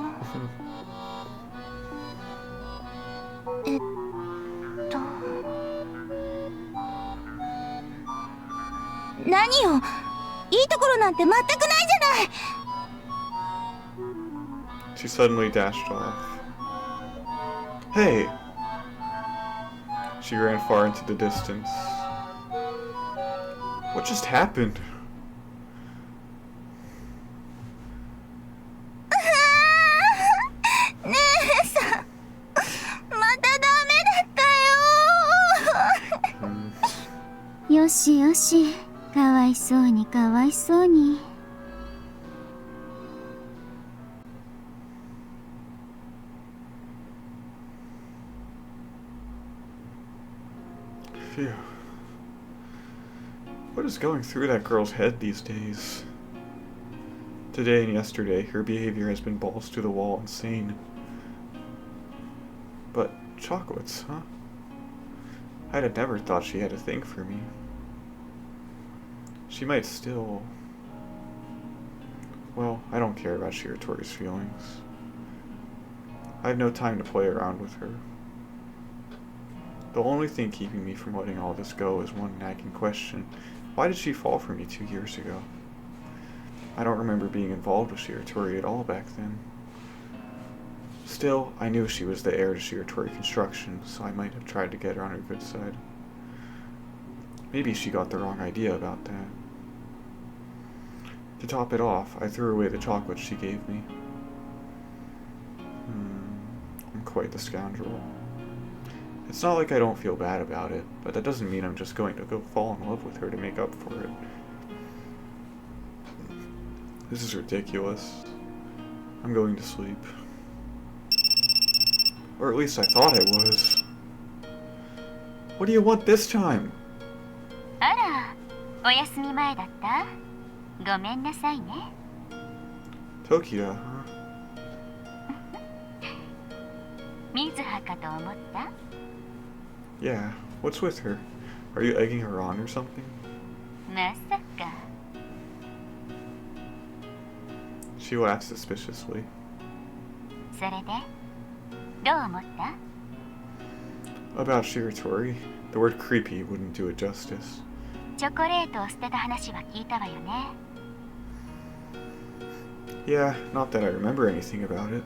何よ、いいところなんて全くないじゃない。 She suddenly dashed off. Hey! She ran far into the distance. What just happened? 姉さん、またダメだったよ。よしよし、かわいそうにかわいそうに。Phew. What is going through that girl's head these days? Today and yesterday, her behavior has been balls to the wall insane. But chocolates, huh? I'd have never thought she had a thing for me. She might still... Well, I don't care about Shiratori's feelings. I have no time to play around with her. The only thing keeping me from letting all this go is one nagging question. Why did she fall for me 2 years ago? I don't remember being involved with Shiratori at all back then. Still, I knew she was the heir to Shiratori Construction, so I might have tried to get her on her good side. Maybe she got the wrong idea about that. To top it off, I threw away the chocolates she gave me. I'm quite the scoundrel. It's not like I don't feel bad about it, but that doesn't mean I'm just going to go fall in love with her to make up for it. This is ridiculous. I'm going to sleep. Or at least I thought I was. What do you want this time? あら、お休み前だった？ごめんなさいね。Tokita, huh? 水葉かと思った？ Yeah, what's with her? Are you egging her on or something? まさか。She laughed suspiciously. それでどう思った？ About Shiratori, the word creepy wouldn't do it justice. チョコレートを捨てた話は聞いたわよね。Yeah, not that I remember anything about it.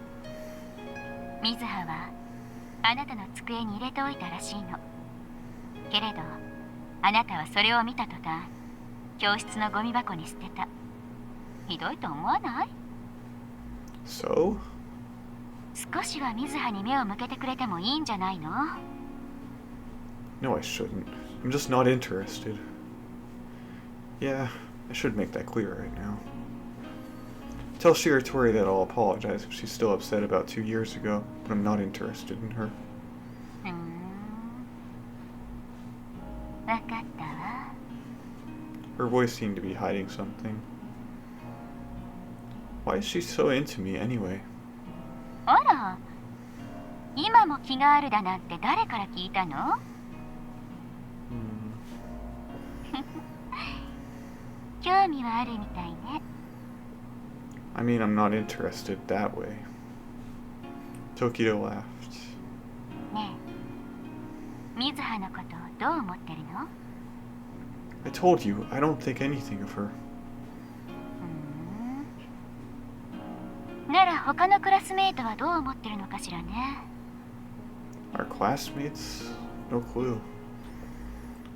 水葉はあなたの机に入れておいたらしいの。けれどあなたはそれを見た途端教室のゴミ箱に捨てた。ひどいと思わない？ So? 少しは水葉に目を向けてくれてもいいんじゃないの？ No, I shouldn't. I'm just not interested. Yeah, I should make that clear right now. Tell Shiratori that I'll apologize if she's still upset about 2 years ago, but I'm not interested in her. わかったわ。 Her voice seemed to be hiding something. Why is she so into me anyway? あら、今も気があるだなんて誰から聞いたの？興味はあるみたいね。 I mean, I'm not interested that way. Tokita laughed. ねえ、水葉のことどう思ってるの？ I told you, I don't think anything of her. なら他のクラスメートはどう思ってるのかしらね。 Our classmates? No clue.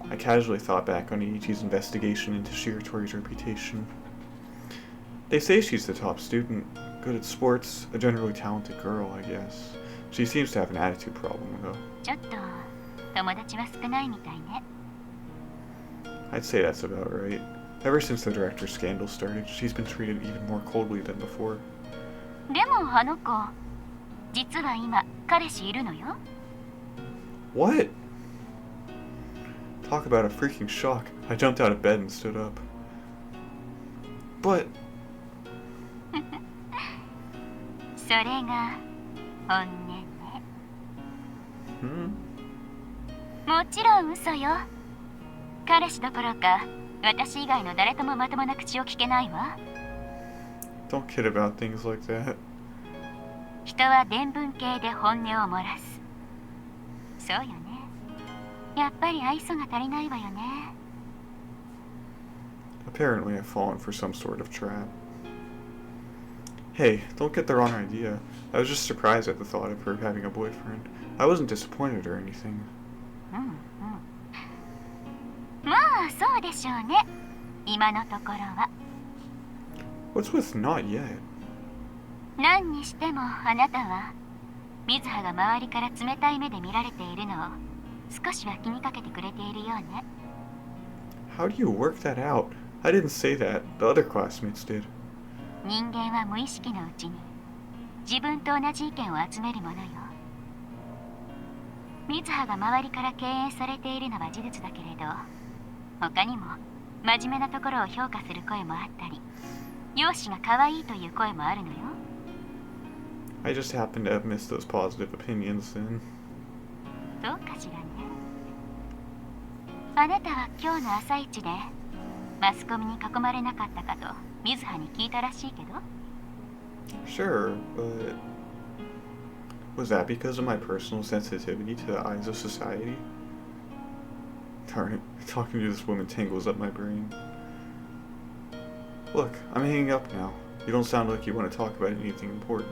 I casually thought back on Ichi's investigation into Shiratori's reputation. They say she's the top student, good at sports, a generally talented girl, I guess. She seems to have an attitude problem, though. ちょっと友達は少ないみたいね。 I'd say that's about right. Ever since the director's scandal started, she's been treated even more coldly than before. でもあの子、実は今彼氏いるのよ。 What? Talk about a freaking shock. I jumped out of bed and stood up. But... それが本音ね。 もちろん嘘よ。彼氏どころか私以外の誰ともまともな口を聞けないわ。 Don't kid about things like that. 人は伝聞系で本音を漏らす。そうよね。やっぱり愛想が足りないわよね。 Apparently I've fallen for some sort of trap. Hey, don't get the wrong idea. I was just surprised at the thought of her having a boyfriend. I wasn't disappointed or anything. まあそうでしょうね。今のところは。 What's with not yet? 何にしてもあなたは水葉が周りから冷たい目で見られているのを少しは気にかけてくれているようね。 How do you work that out? I didn't say that. The other classmates did. 人間は無意識のうちに自分と同じ意見を集めるものよ。水葉が周りから敬遠されているのは事実だけれど、他にも真面目なところを評価する声もあったり、容姿が可愛いという声もあるのよ。 I just happened to have missed those positive opinions then. どうかしらね。あなたは今日の朝一でマスコミに囲まれなかったかと水葉に聞いたらしいけど。 Sure, but... Was that because of my personal sensitivity to the eyes of society? Darn it, talking to this woman tangles up my brain. Look, I'm hanging up now. You don't sound like you want to talk about anything important.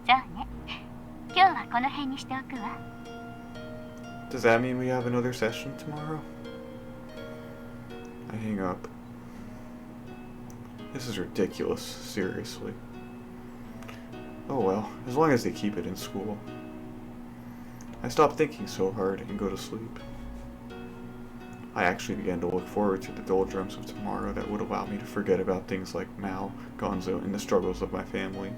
じゃあね。今日はこの辺にしておくわ。Does that mean we have another session tomorrow? I hang up. This is ridiculous, seriously. Oh well, as long as they keep it in school. I stop thinking so hard and go to sleep. I actually began to look forward to the doldrums of tomorrow that would allow me to forget about things like Mao, Gonzo, and the struggles of my family.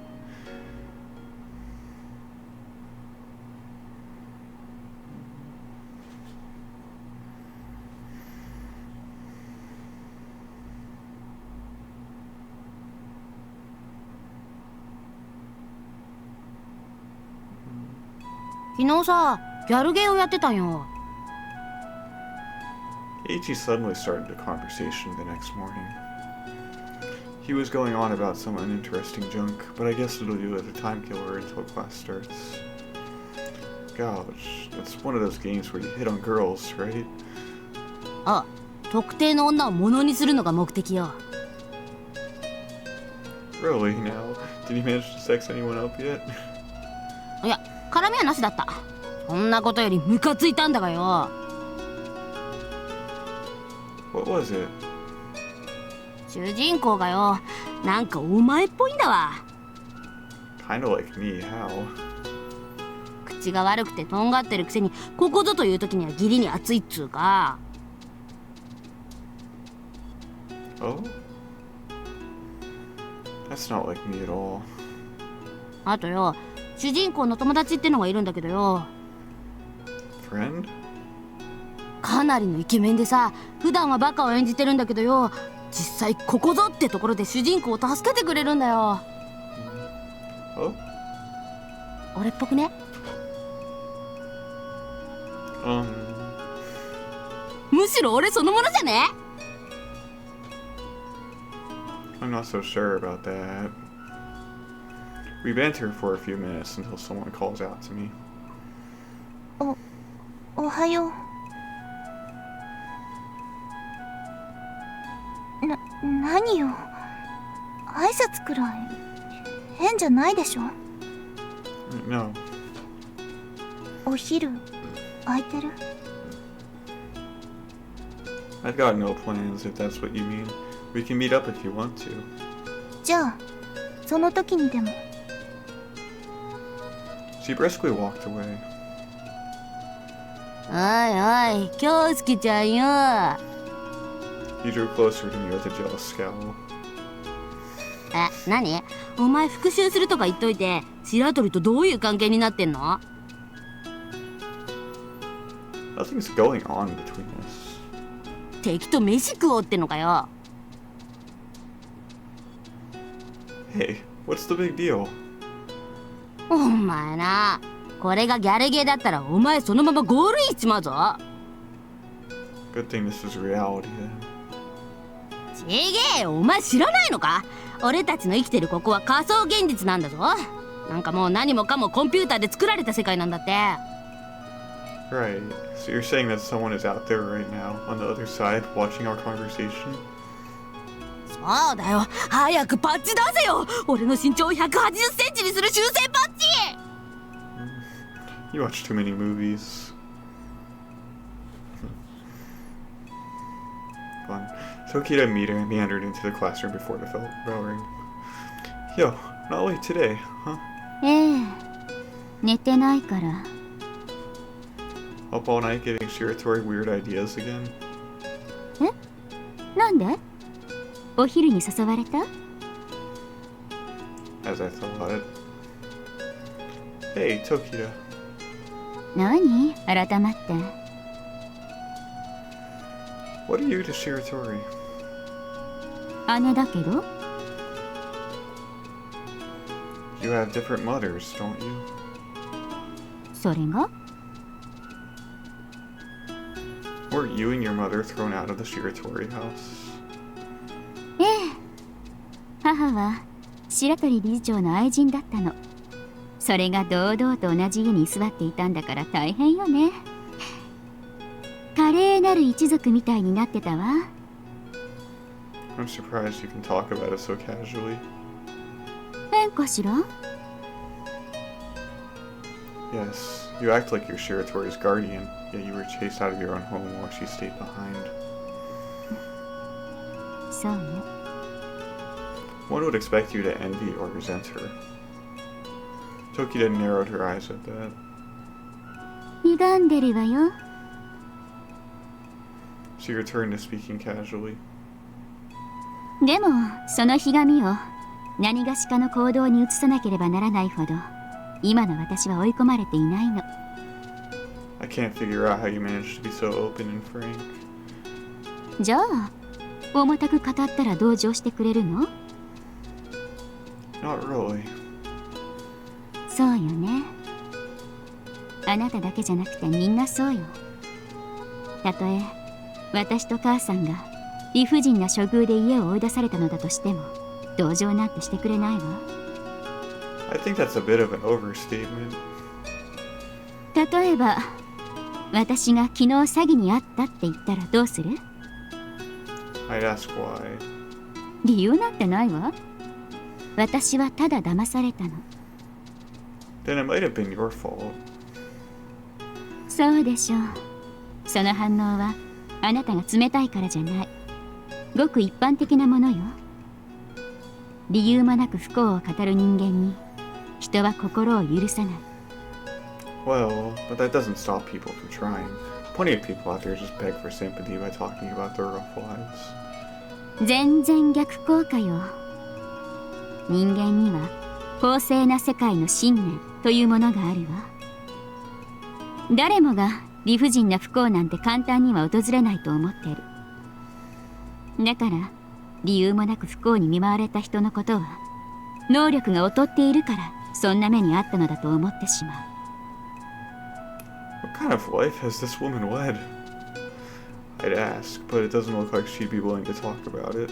昨日さ、ギャルゲーをやってたんよ。Eiichi suddenly started a conversation the next morning. He was going on about some uninteresting junk, but I guess it'll do as a time killer until class starts. Gosh, that's one of those games where you hit on girls, right? あ、特定の女をものにするのが目的よ。Really, now? Did he manage to sex anyone up yet? いや、絡みはなしだった。そんなことよりムカついたんだがよ。What was it? 主人公がよ、なんかお前っぽいんだわ。Kinda like me, how? 口が悪くてとんがってるくせに、ここぞという時には義理に熱いっつうか。Oh? That's not like me at all. あとよ、主人公の友達ってのがいるんだけどよ。Friend? かなりのイケメンでさ、普段はバカを演じてるんだけどよ、実際ここぞってところで主人公を助けてくれるんだよ。Oh? 俺っぽくね？むしろ俺そのものじゃね？ I'm not so sure about that. We banter for a few minutes until someone calls out to me. おはよう。何よ。挨拶くらい変じゃないでしょ。No. お昼空いてる？ I've got no plans if that's what you mean. We can meet up if you want to. じゃあその時にでも。 She briskly walked away. おいおい、京介ちゃんよ。He drew closer to me with a jealous scowl. 何？お前復讐するとか言っといて、白鳥とどういう関係になってんの？ Nothing's going on between us. 敵と飯食おうってのかよ。Hey, what's the big deal? お前な、これがギャルゲーだったらお前そのままゴールインしちまうぞ。 Good thing this is reality then. ちげえ、お前知らないのか？俺たちの生きてるここは仮想現実なんだぞ。なんかもう何もかもコンピューターで作られた世界なんだって。 Right. So you're saying that someone is out there right now, on the other side, watching our conversation? そうだよ、早くパッチ出せよ。俺の身長を180センチにする修正パッチ。 You watch too many movies. Fun. Tokita and Mita meandered into the classroom before the bell rang. Yo, not late today, huh? ええ、寝てないから。 Up all night getting shiratory weird ideas again? え？なんで？お昼に誘われた？ As I thought. Hey, Tokita. 何？改まって。 What are you to Shiratori? 姉だけど。 You have different mothers, don't you? それが？ Weren't you and your mother thrown out of the Shiratori house? ええ。母は白鳥理事長の愛人だったの。それが堂々と同じ家に居座っていたんだから大変よね。華麗なる一族みたいになってたわ。I'm surprised you can talk about it so casually. 変かしら？ Yes, you act like you're Shiratori's guardian, yet you were chased out of your own home while she stayed behind. そうね。 One would expect you to envy or resent her. Tokita narrowed her eyes at that. 歪んでるわよ。 She returned to speaking casually. でも、そのひがみを何がしかの行動に移さなければならないほど、今の私は追い込まれていないの。 I can't figure out how you managed to be so open and frank. じゃあ、重たく語ったら同情してくれるの？ Not really. そうよね。あなただけじゃなくてみんなそうよ。たとえ私と母さんが理不尽な処遇で家を追い出されたのだとしても同情なんてしてくれないわ。 I think that's a bit of an overstatement. 例えば私が昨日詐欺にあったって言ったらどうする？ I'd ask why. 理由なんてないわ。私はただ騙されたの。 Then it might have been your fault. そうでしょう。その反応はあなたが冷たいからじゃない。ごく一般的なものよ。理由もなく不幸を語る人間に人は心を許さない。 Well, but that doesn't stop people from trying. Plenty of people out there just beg for sympathy by talking about their rough lives. 全然逆効果よ。人間には公正な世界の信念というものがあるわ。誰もが理不尽な不幸なんて簡単には訪れないと思ってる。だから理由もなく不幸に見舞われた人のことは能力が劣っているからそんな目にあったのだと思ってしまう。 What kind of life has this woman led? I'd ask, but it doesn't look like she'd be willing to talk about it.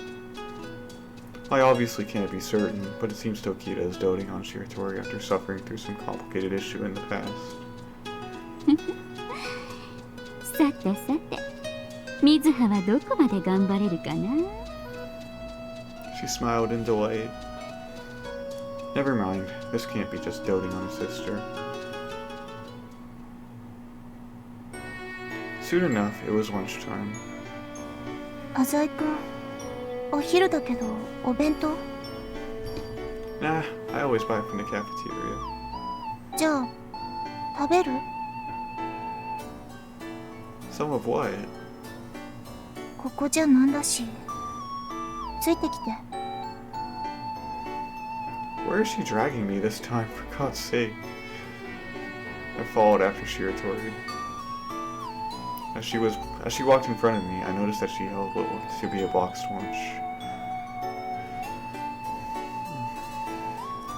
I obviously can't be certain, but it seems Tokita is doting on Shiratori after suffering through some complicated issue in the past. さてさて、水葉はどこまで頑張れるかな？ She smiled in delight. Never mind, this can't be just doting on a sister. Soon enough, it was lunchtime. 浅井くん、お昼だけどお弁当？ Nah, I always buy from the cafeteria. じゃあ食べる？ Some of what? ここじゃなんだし。ついてきて。 Where is she dragging me this time, for God's sake? I followed after Shiratori. As she walked in front of me, I noticed that she held what looked to be a boxed lunch.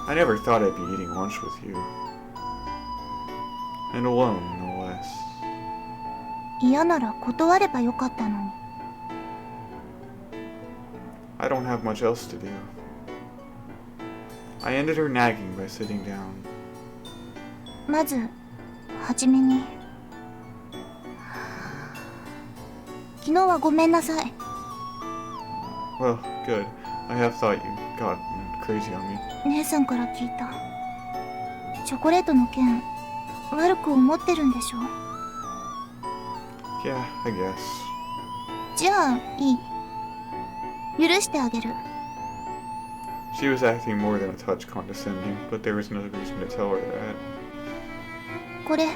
I never thought I'd be eating lunch with you. And alone, no less. 嫌なら断ればよかったのに。 I don't have much else to do. I ended her nagging by sitting down. まずはじめに昨日はごめんなさい。 Well, good. I have thought you got crazy on me. 姉さんから聞いた。チョコレートの件悪く思ってるんでしょ？ Yeah, I guess. じゃあいい。許してあげる。 She was acting more than a touch condescending, but there was no reason to tell her that. これ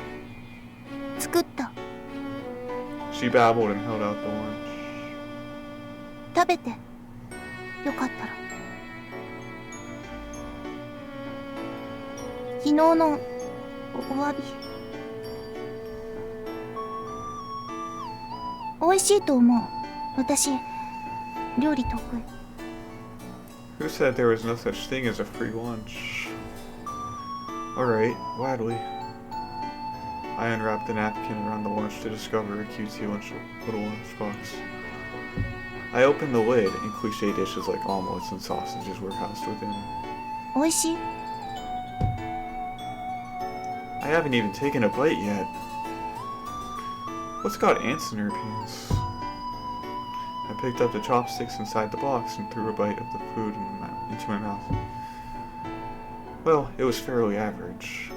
作った。 She babbled and held out the lunch. 食べてよかったら。昨日のお詫び。美味しいと思う。私料理得意。 Who said there was no such thing as a free lunch? Alright, gladly. I unwrapped the napkin around the lunch to discover a cutesy little lunchbox. I opened the lid, and cliché dishes like omelets and sausages were housed within. 美味しい？ I haven't even taken a bite yet. What's got ants in her pants? I picked up the chopsticks inside the box and threw a bite of the food into my mouth. Well, it was fairly average.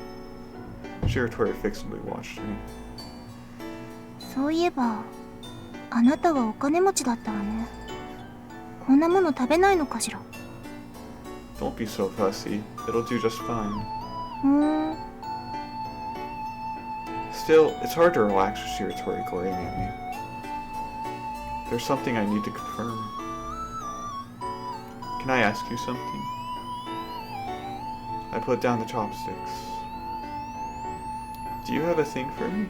Shiratori fixedly watched me. そういえば、あなたはお金持ちだったわね。こんなもの食べないのかしら。Don't be so fussy. It'll do just fine. Still, it's hard to relax with Shiratori glaring at me. There's something I need to confirm. Can I ask you something? I put down the chopsticks. Do you have a thing for me?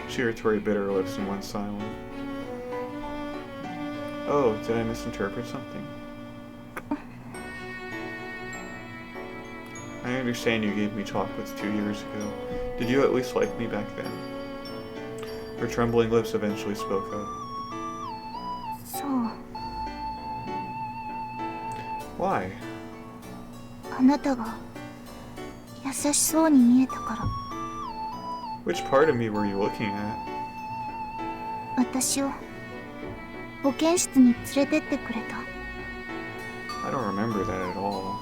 Shiratori bit her lips and went silent. Oh, did I misinterpret something? I understand you gave me chocolates 2 years ago. Did you at least like me back then? Her trembling lips eventually spoke up. そう。 Why? あなたが優しそうに見えたから。 Which part of me were you looking at? 私を保健室に連れてってくれた。 I don't remember that at all.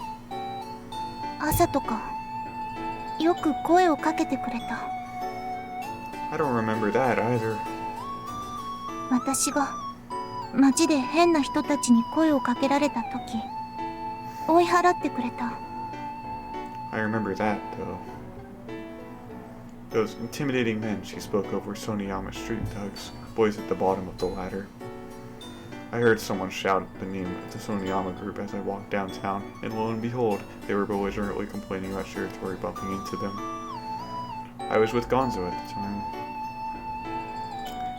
朝とかよく声をかけてくれた。 I don't remember that either. 私が街で変な人たちに声をかけられた時、追い払ってくれた。 I remember that, though. Those intimidating men she spoke of were Soniyama street thugs, boys at the bottom of the ladder. I heard someone shout the name of the Soniyama group as I walked downtown, and lo and behold, they were belligerently complaining about Shiratori bumping into them. I was with Gonzo at the time.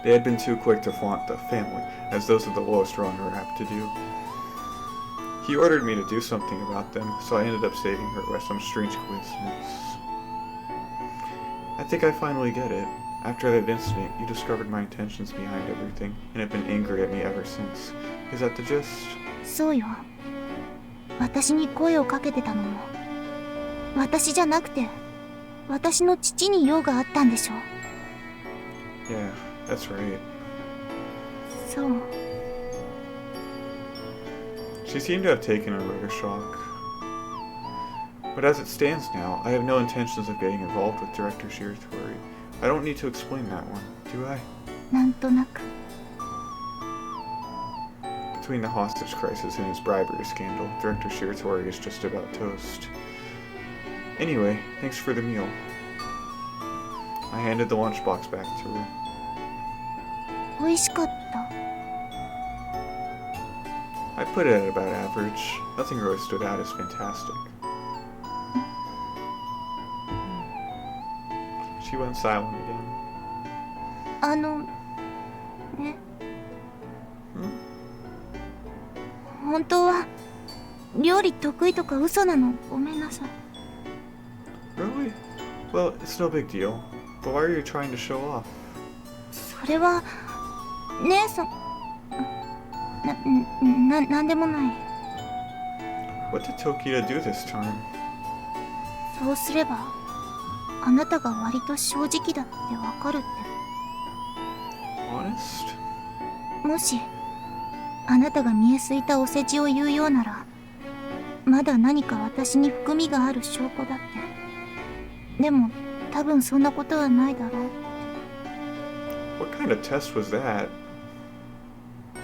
They had been too quick to flaunt the family, as those of the lowest rung are apt to do. He ordered me to do something about them, so I ended up saving her by some strange coincidence. I think I finally get it. After that incident, you discovered my intentions behind everything, and have been angry at me ever since. Is that the gist? そうよ。私に声をかけてたのも、私じゃなくて、私の父に用があったんでしょ。 Yeah, that's right. そう。 She seemed to have taken a rudder shock. But as it stands now, I have no intentions of getting involved with Director Shiratori. I don't need to explain that one, do I? なんとなく。 Between the hostage crisis and his bribery scandal, Director Shiratori is just about toast. Anyway, thanks for the meal. I handed the lunchbox back to her. 美味しかった。 I put it at about average. Nothing really stood out as fantastic. She went silent again. ね。本当は料理得意とか嘘なの。ごめんなさい。 Really? Well, it's no big deal. But why are you trying to show off? それは姉さん。なんでもない。 What did Tokita do this time? そうすればあなたが割と正直だってわかるって。 Honest? もしあなたが見えすいたお世辞を言うようなら、まだ何か私に含みがある証拠だって。でも多分そんなことはないだろう。 What kind of test was that?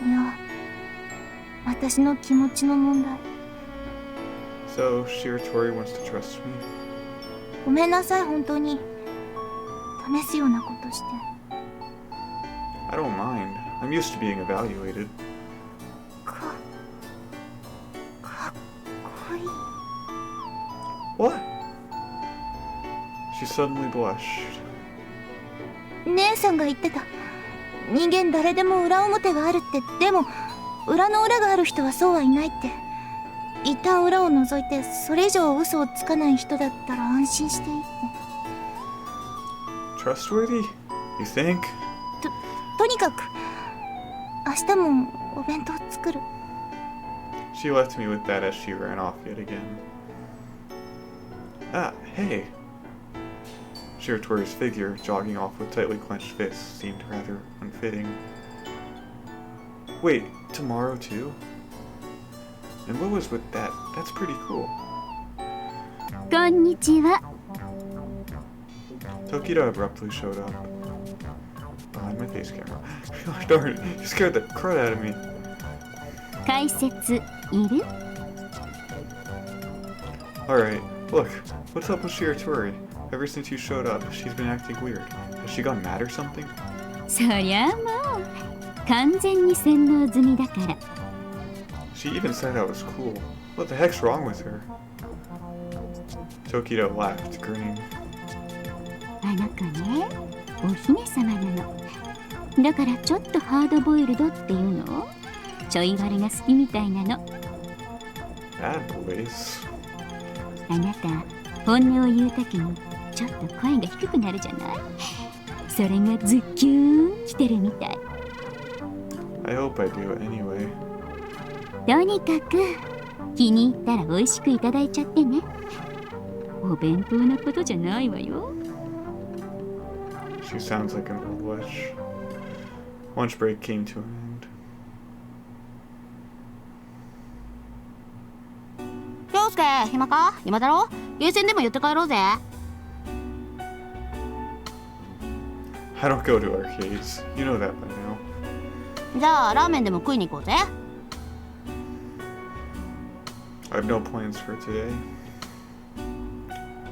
いや、私の気持ちの問題。 So, Shiratori wants to trust me? ごめんなさい、本当に試すようなことして。 I don't mind. I'm used to being evaluated. かっこいい。 What? She suddenly blushed. 姉さんが言ってた。人間誰でも裏表があるって。でも裏の裏がある人はそうはいないって。一旦裏を覗いてそれ以上嘘をつかない人だったら安心していいって。 Trustworthy? You think? とにかく明日もお弁当作る。 She left me with that as she ran off yet again. Ah, hey. Shiratori's figure, jogging off with tightly clenched fists, seemed rather unfitting. Wait, tomorrow too? And what was with that? That's pretty cool. Konnichiwa. Tokita abruptly showed up. Behind my face camera. Darn it, you scared the crud out of me. 解説いる？ Alright, look, what's up with Shiratori? Ever since you showed up, she's been acting weird. Has she gone mad or something? そりゃもう完全に洗脳済みだから。 She even said I was cool. What the heck's wrong with her? Tokito laughed, grinning. あの子ね、お姫様なの。だからちょっとハードボイルドっていうの？ちょい悪が好きみたいなの。Bad boys. あなた、本音を言うときにちょっと声が低くなるじゃない？それがズッキューン来てるみたい。I hope I do anyway. とにかく気に入ったら美味しくいただいちゃってね。お弁当のことじゃないわよ。She sounds like an old witch. Lunch break came to an end. 京介、暇か？暇だろ？ゲーセンでも寄って帰ろうぜ。I don't go to arcades. You know that by now. じゃあラーメンでも食いに行こうぜ。I have no plans for today.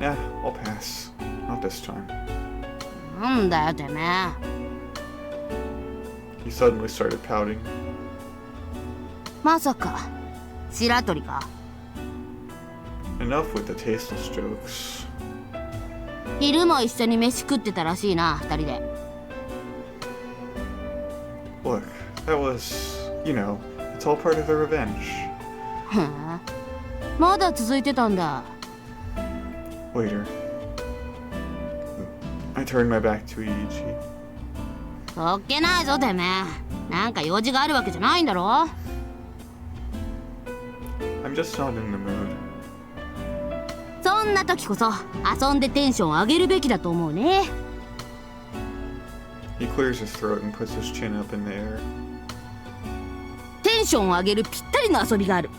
Nah, I'll pass. Not this time. なんだよてめえ。He suddenly started pouting. まさか白鳥か。 Enough with the tasteless jokes. 昼も一緒に飯食ってたらしいな、二人で。Look, that was, you know, it's all part of the revenge. へえ、まだ続いてたんだ。Later. I turned my back to Iichi. そっけないぞてめえ。なんか用事があるわけじゃないんだろ。 I'm just not in the mood. そんな時こそ遊んでテンション上げるべきだと思うね。 He clears his throat and puts his chin up in the air. テンション上げるぴったりの遊びがある。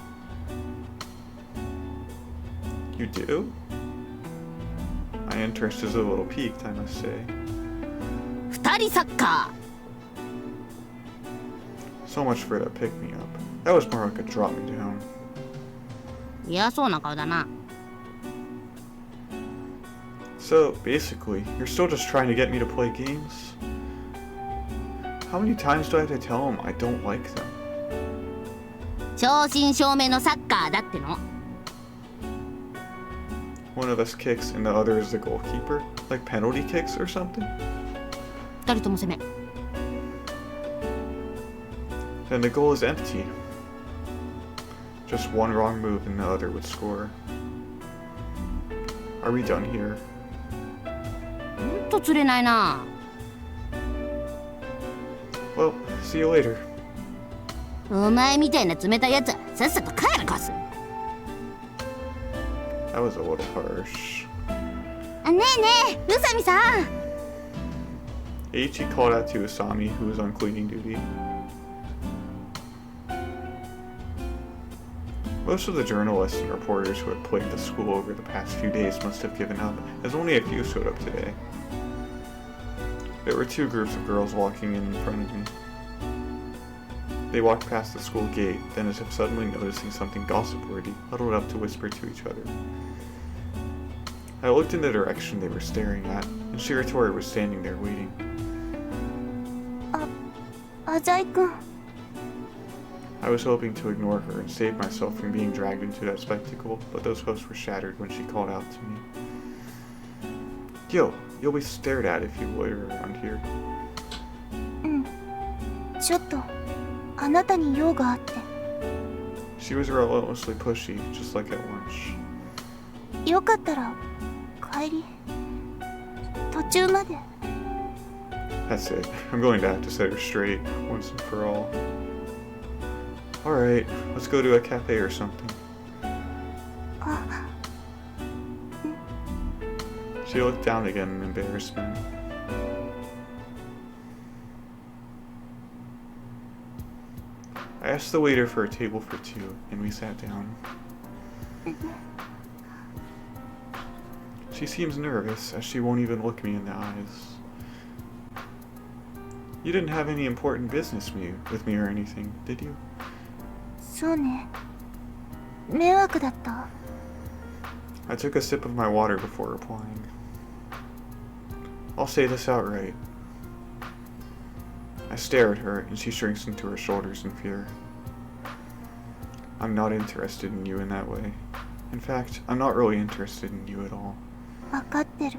You do? My interest is a little piqued, I must say. 二人サッカ So much for that pick me up. That was more like a drop me down. ー。嫌そうな顔だな。So, basically, you're still just trying to get me to play games? How many times do I have to tell him I don't like them? 正真正銘のサッカーだっての。 One of us kicks and the other is the goalkeeper? Like penalty kicks or something? 二人とも攻め。 Then the goal is empty. Just one wrong move and the other would score. Are we done here? ほんと釣れないな。 Well, see you later. お前みたいな冷たいやつはさっさと帰るかす。 That was a little harsh. あ、ねえねえ、宇佐美さん。 Eiichi called out to Asami, who was on cleaning duty. Most of the journalists and reporters who had plagued the school over the past few days must have given up, as only a few showed up today. There were two groups of girls walking in front of me. They walked past the school gate, then as if suddenly noticing something gossip-worthy, huddled up to whisper to each other. I looked in the direction they were staring at, and Shiratori was standing there waiting. アザイ君。 I was hoping to ignore her and save myself from being dragged into that spectacle, but those hopes were shattered when she called out to me. Yo, you'll be stared at if you loiter around here. ちょっとあなたに用があって。 She was relentlessly pushy, just like at lunch. よかったら帰り。途中まで。 That's it. I'm going to have to set her straight, once and for all. Alright, let's go to a cafe or something. She looked down again in embarrassment. I asked the waiter for a table for two, and we sat down. She seems nervous, as she won't even look me in the eyes. You didn't have any important business with me or anything, did you? そうね。迷惑だった。 I took a sip of my water before replying. I'll say this outright. I stare at her, and she shrinks into her shoulders in fear. I'm not interested in you in that way. In fact, I'm not really interested in you at all. わかってる。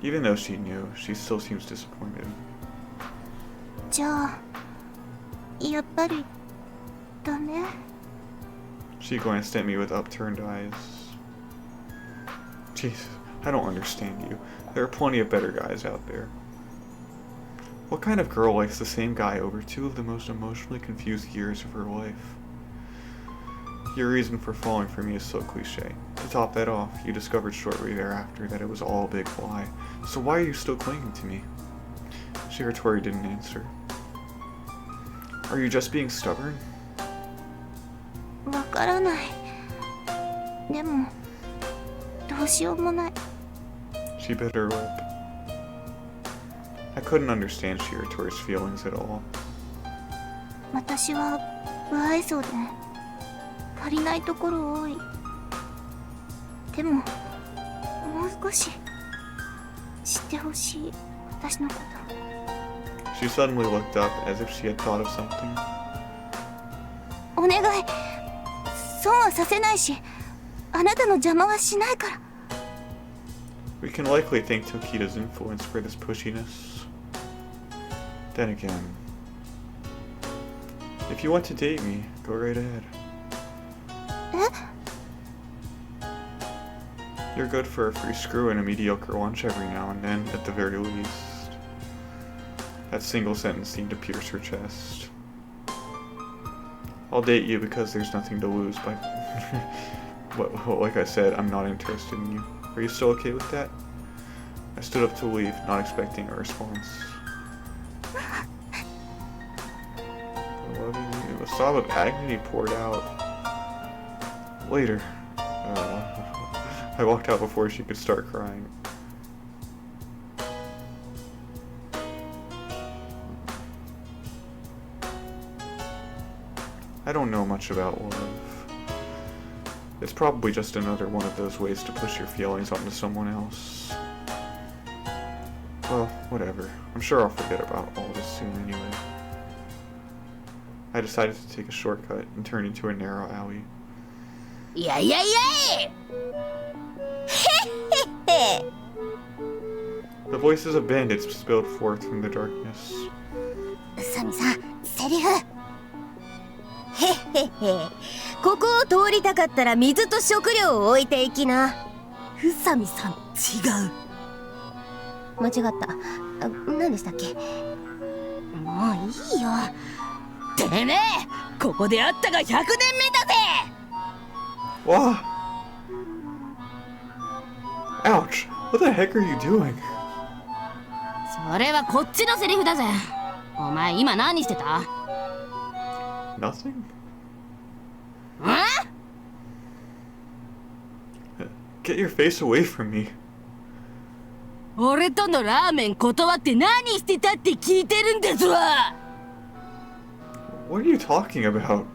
Even though she knew, she still seems disappointed. じゃあ、やっぱりダメ？ She glanced at me with upturned eyes. Jesus, I don't understand you. There are plenty of better guys out there. What kind of girl likes the same guy over two of the most emotionally confused years of her life? Your reason for falling for me is so cliche. To top that off, you discovered shortly thereafter that it was all a big lie. So why are you still clinging to me? Shiratori didn't answer. Are you just being stubborn? わからない。でも、どうしようもない。 She bit her lip. I couldn't understand Shiratori's feelings at all. 私は不愛想で足りないところ多い。でも、もう少し知ってほしい。私のこと。 She suddenly looked up as if she had thought of something. お願い。損はさせないし、あなたの邪魔はしないから。 We can likely thank Tokita's influence for this pushiness. Then again, if you want to date me, go right ahead. え？ You're good for a free screw and a mediocre lunch every now and then, at the very least. That single sentence seemed to pierce her chest. I'll date you because there's nothing to lose, but like I said, I'm not interested in you. Are you still okay with that? I stood up to leave, not expecting a response. I love you. A sob of agony poured out. Later. I walked out before she could start crying. I don't know much about love. It's probably just another one of those ways to push your feelings onto someone else. Well, whatever. I'm sure I'll forget about all this soon anyway. I decided to take a shortcut and turn into a narrow alley. Yeah. The voices of bandits spilled forth from the darkness. 宇佐美さん、セリフ。へへ。ここを通りたかったら水と食料を置いていきな。宇佐美さん、違う。間違った。何でしたっけ？もういいよ。てめえ、ここで会ったが100年目だぜ。Wow! Ouch! What the heck are you doing? それはこっちのセリフだぜ。お前今何してた？ Nothing? ん？ Get your face away from me. 俺とのラーメン断って何してたって聞いてるんですわ。 What are you talking about?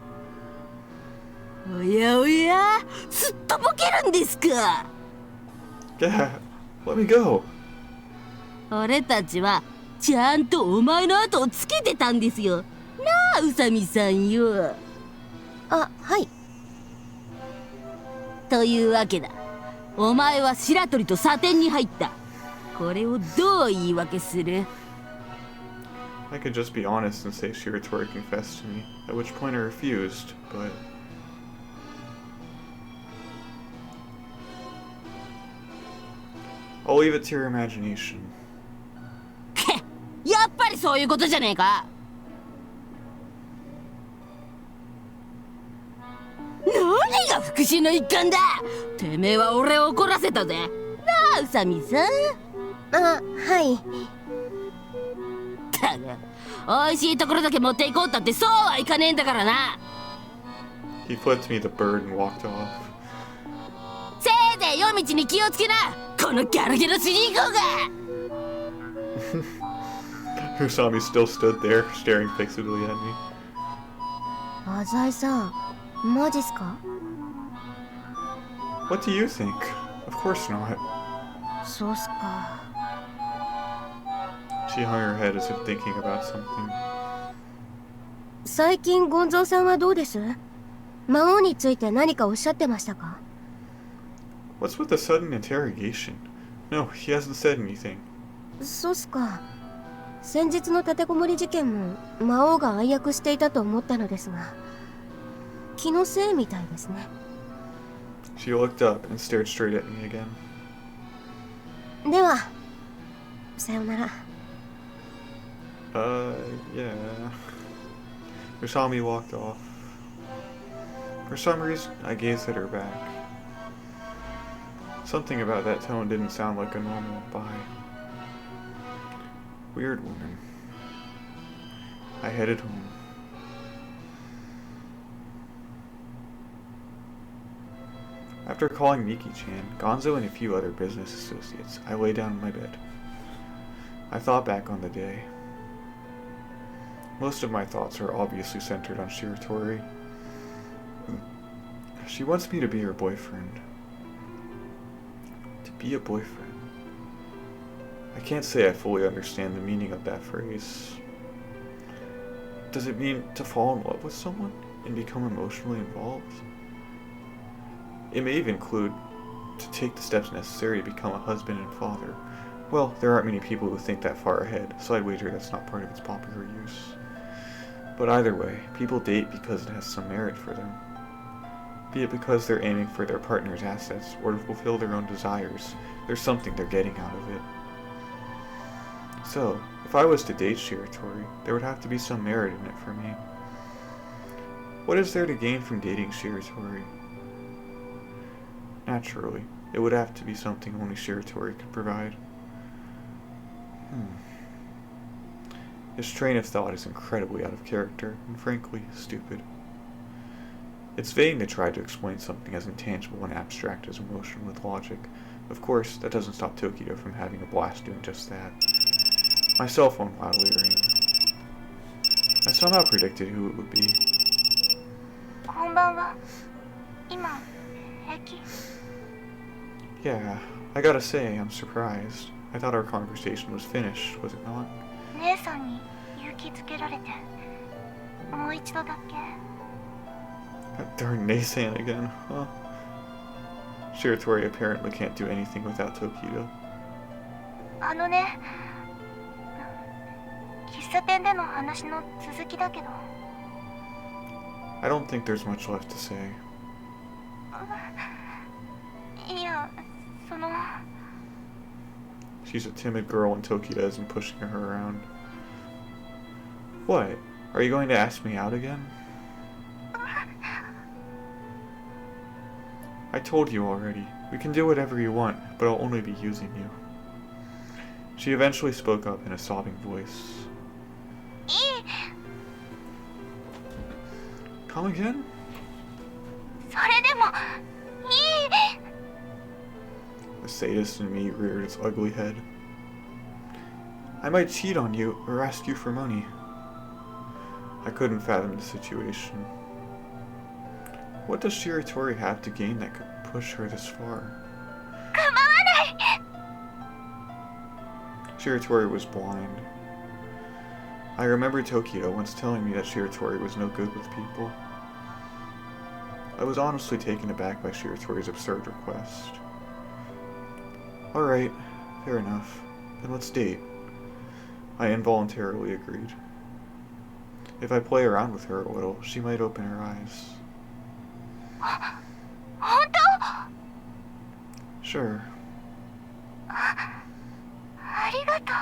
おやおや、すっとぼけるんですか。 Yeah, let me go. 俺たちはちゃんとお前の後をつけてたんですよ。なあ、宇佐美さんよ。あ、はい。というわけだ。お前は白鳥とサテンに入った。これをどう言い訳する？ I could just be honest and say Shiratori confessed to me, at which point I refused, but... I'll leave it to your imagination. やっぱりそういうことじゃねえか。何がが復讐の一環だ。てめえは俺を怒らせたぜ。なあ、宇佐美さん。あ、はい。たく、美味しいところだけ持っていこうったってそうはいかねえんだからな。He flipped me the bird and walked off. せいぜい夜道に気をつけな、このギャルゲロ主人公が。Usami still stood there, staring fixedly at me. 浅井さん、マジっすか？ What do you think? Of course not. そうっすか。She hung her head as if thinking about something. 最近ゴンゾーさんはどうです？魔王について何かおっしゃってましたか？ What's with the sudden interrogation? No, he hasn't said anything. そうっすか。先日の立てこもり事件も魔王が暗躍していたと思ったのですが、気のせいみたいですね。She looked up and stared straight at me again. では、さようなら。Yeah. Usami walked off. For some reason, I gazed at her back. Something about that tone didn't sound like a normal bye. Weird woman. I headed home. After calling Miki-chan, Gonzo, and a few other business associates, I lay down in my bed. I thought back on the day. Most of my thoughts are obviously centered on Shiratori. She wants me to be her boyfriend. To be a boyfriend. I can't say I fully understand the meaning of that phrase. Does it mean to fall in love with someone and become emotionally involved? It may even include to take the steps necessary to become a husband and father. Well, there aren't many people who think that far ahead, so I'd wager that's not part of its popular use. But either way, people date because it has some merit for them. Be it because they're aiming for their partner's assets or to fulfill their own desires, there's something they're getting out of it. So, if I was to date Shiratori, there would have to be some merit in it for me. What is there to gain from dating Shiratori? Naturally, it would have to be something only Shiratori could provide. This train of thought is incredibly out of character, and frankly, stupid. It's vain to try to explain something as intangible and abstract as emotion with logic. Of course, that doesn't stop Tokido from having a blast doing just that. My cell phone loudly rang. I somehow predicted who it would be. こんばんは。今、平気？ Yeah, I gotta say, I'm surprised. I thought our conversation was finished, was it not? 姉さんに勇気づけられて、もう一度だけ。 That darn Naysan again, huh? Shiratori apparently can't do anything without Tokido. あのね、喫茶店での話の続きだけど。I don't think there's much left to say. いや、その。 She's a timid girl and Tokido isn't pushing her around. What? Are you going to ask me out again? I told you already. We can do whatever you want, but I'll only be using you. She eventually spoke up in a sobbing voice. Come again? それでもいい。 The sadist in me reared its ugly head. I might cheat on you or ask you for money. I couldn't fathom the situation. What does Shiratori have to gain that could push her this far? 構わない。 Shiratori was blind. I remember Tokido once telling me that Shiratori was no good with people. I was honestly taken aback by Shiratori's absurd request. Alright, fair enough. Then let's date. I involuntarily agreed. If I play around with her a little, she might open her eyes. 本当？ Sure. ありがとう。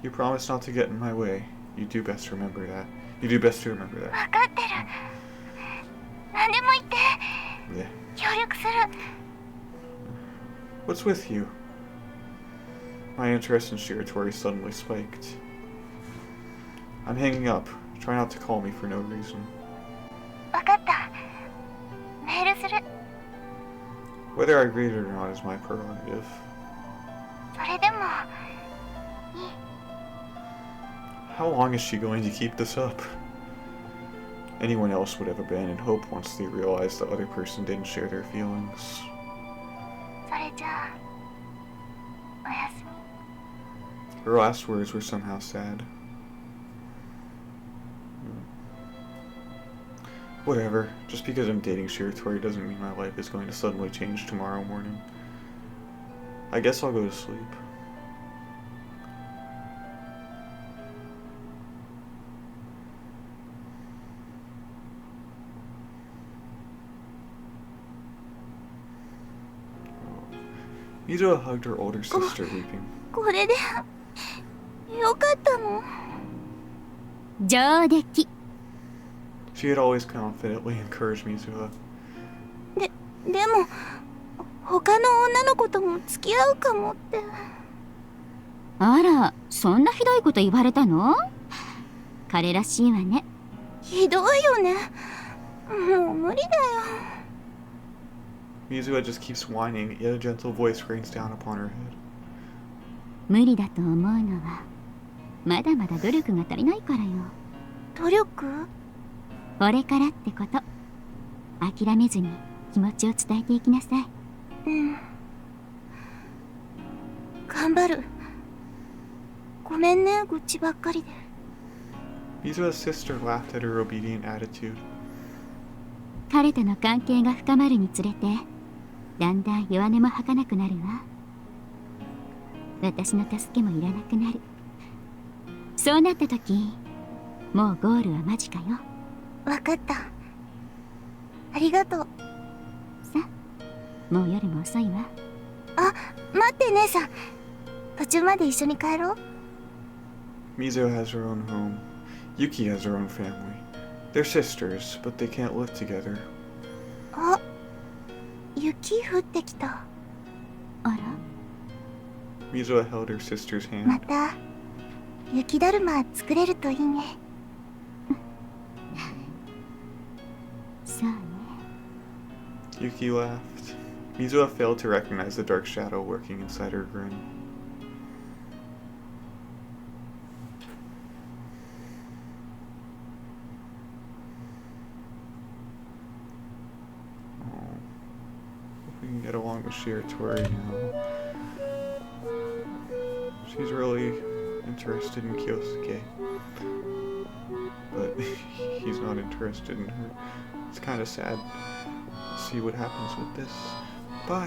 You promised not to get in my way. You do best remember that. You do best to remember that. 分かってる。な何でも言って。 Yeah. 協力する。 What's with you? My interest in Shiratori suddenly spiked. I'm hanging up. Try not to call me for no reason. わかった。メールする。 Whether I read it or not is my prerogative. それでもいい。 How long is she going to keep this up? Anyone else would have abandoned hope once they realized the other person didn't share their feelings. それじゃあおやすみ。 Her last words were somehow sad. Whatever. Just because I'm dating Shiratori doesn't mean my life is going to suddenly change tomorrow morning. I guess I'll go to sleep. Mizuha hugged her older sister, weeping. これでよかったの？上出来。 She had always confidently encouraged Mizuha. でも他の女の子とも付き合うかもって。あら、そんなひどいこと言われたの？彼らしいわね。ひどいよね。もう無理だよ。 Mizuha just keeps whining, yet a gentle voice rains down upon her head. 無理だと思うのはまだまだ努力が足りないからよ。努力？これからってこと。諦めずに気持ちを伝えていきなさい。うん。頑張る。ごめんね、愚痴ばっかりで。 Mizuha's sister laughed at her obedient attitude. 彼との関係が深まるにつれてだんだん弱音も吐かなくなるわ。私の助けもいらなくなる。そうなった時もうゴールは間近よ。わかった。ありがとう。さあ、もう夜も遅いわ。あ、待って姉さん。途中まで一緒に帰ろう。 Mizuha has her own home. Yuki has her own family. They're sisters, but they can't live together. あ、雪降ってきた。あら、 Mizuha held her sister's ま hand. た雪だるま作れるといいね。そうね。 Yuki laughed. Mizuha failed to recognize the dark shadow lurking inside her grin. If we can get along with Shiratori now. She's really interested in Kyousuke, but he's not interested in her. It's kind of sad. See what happens with this. Bye.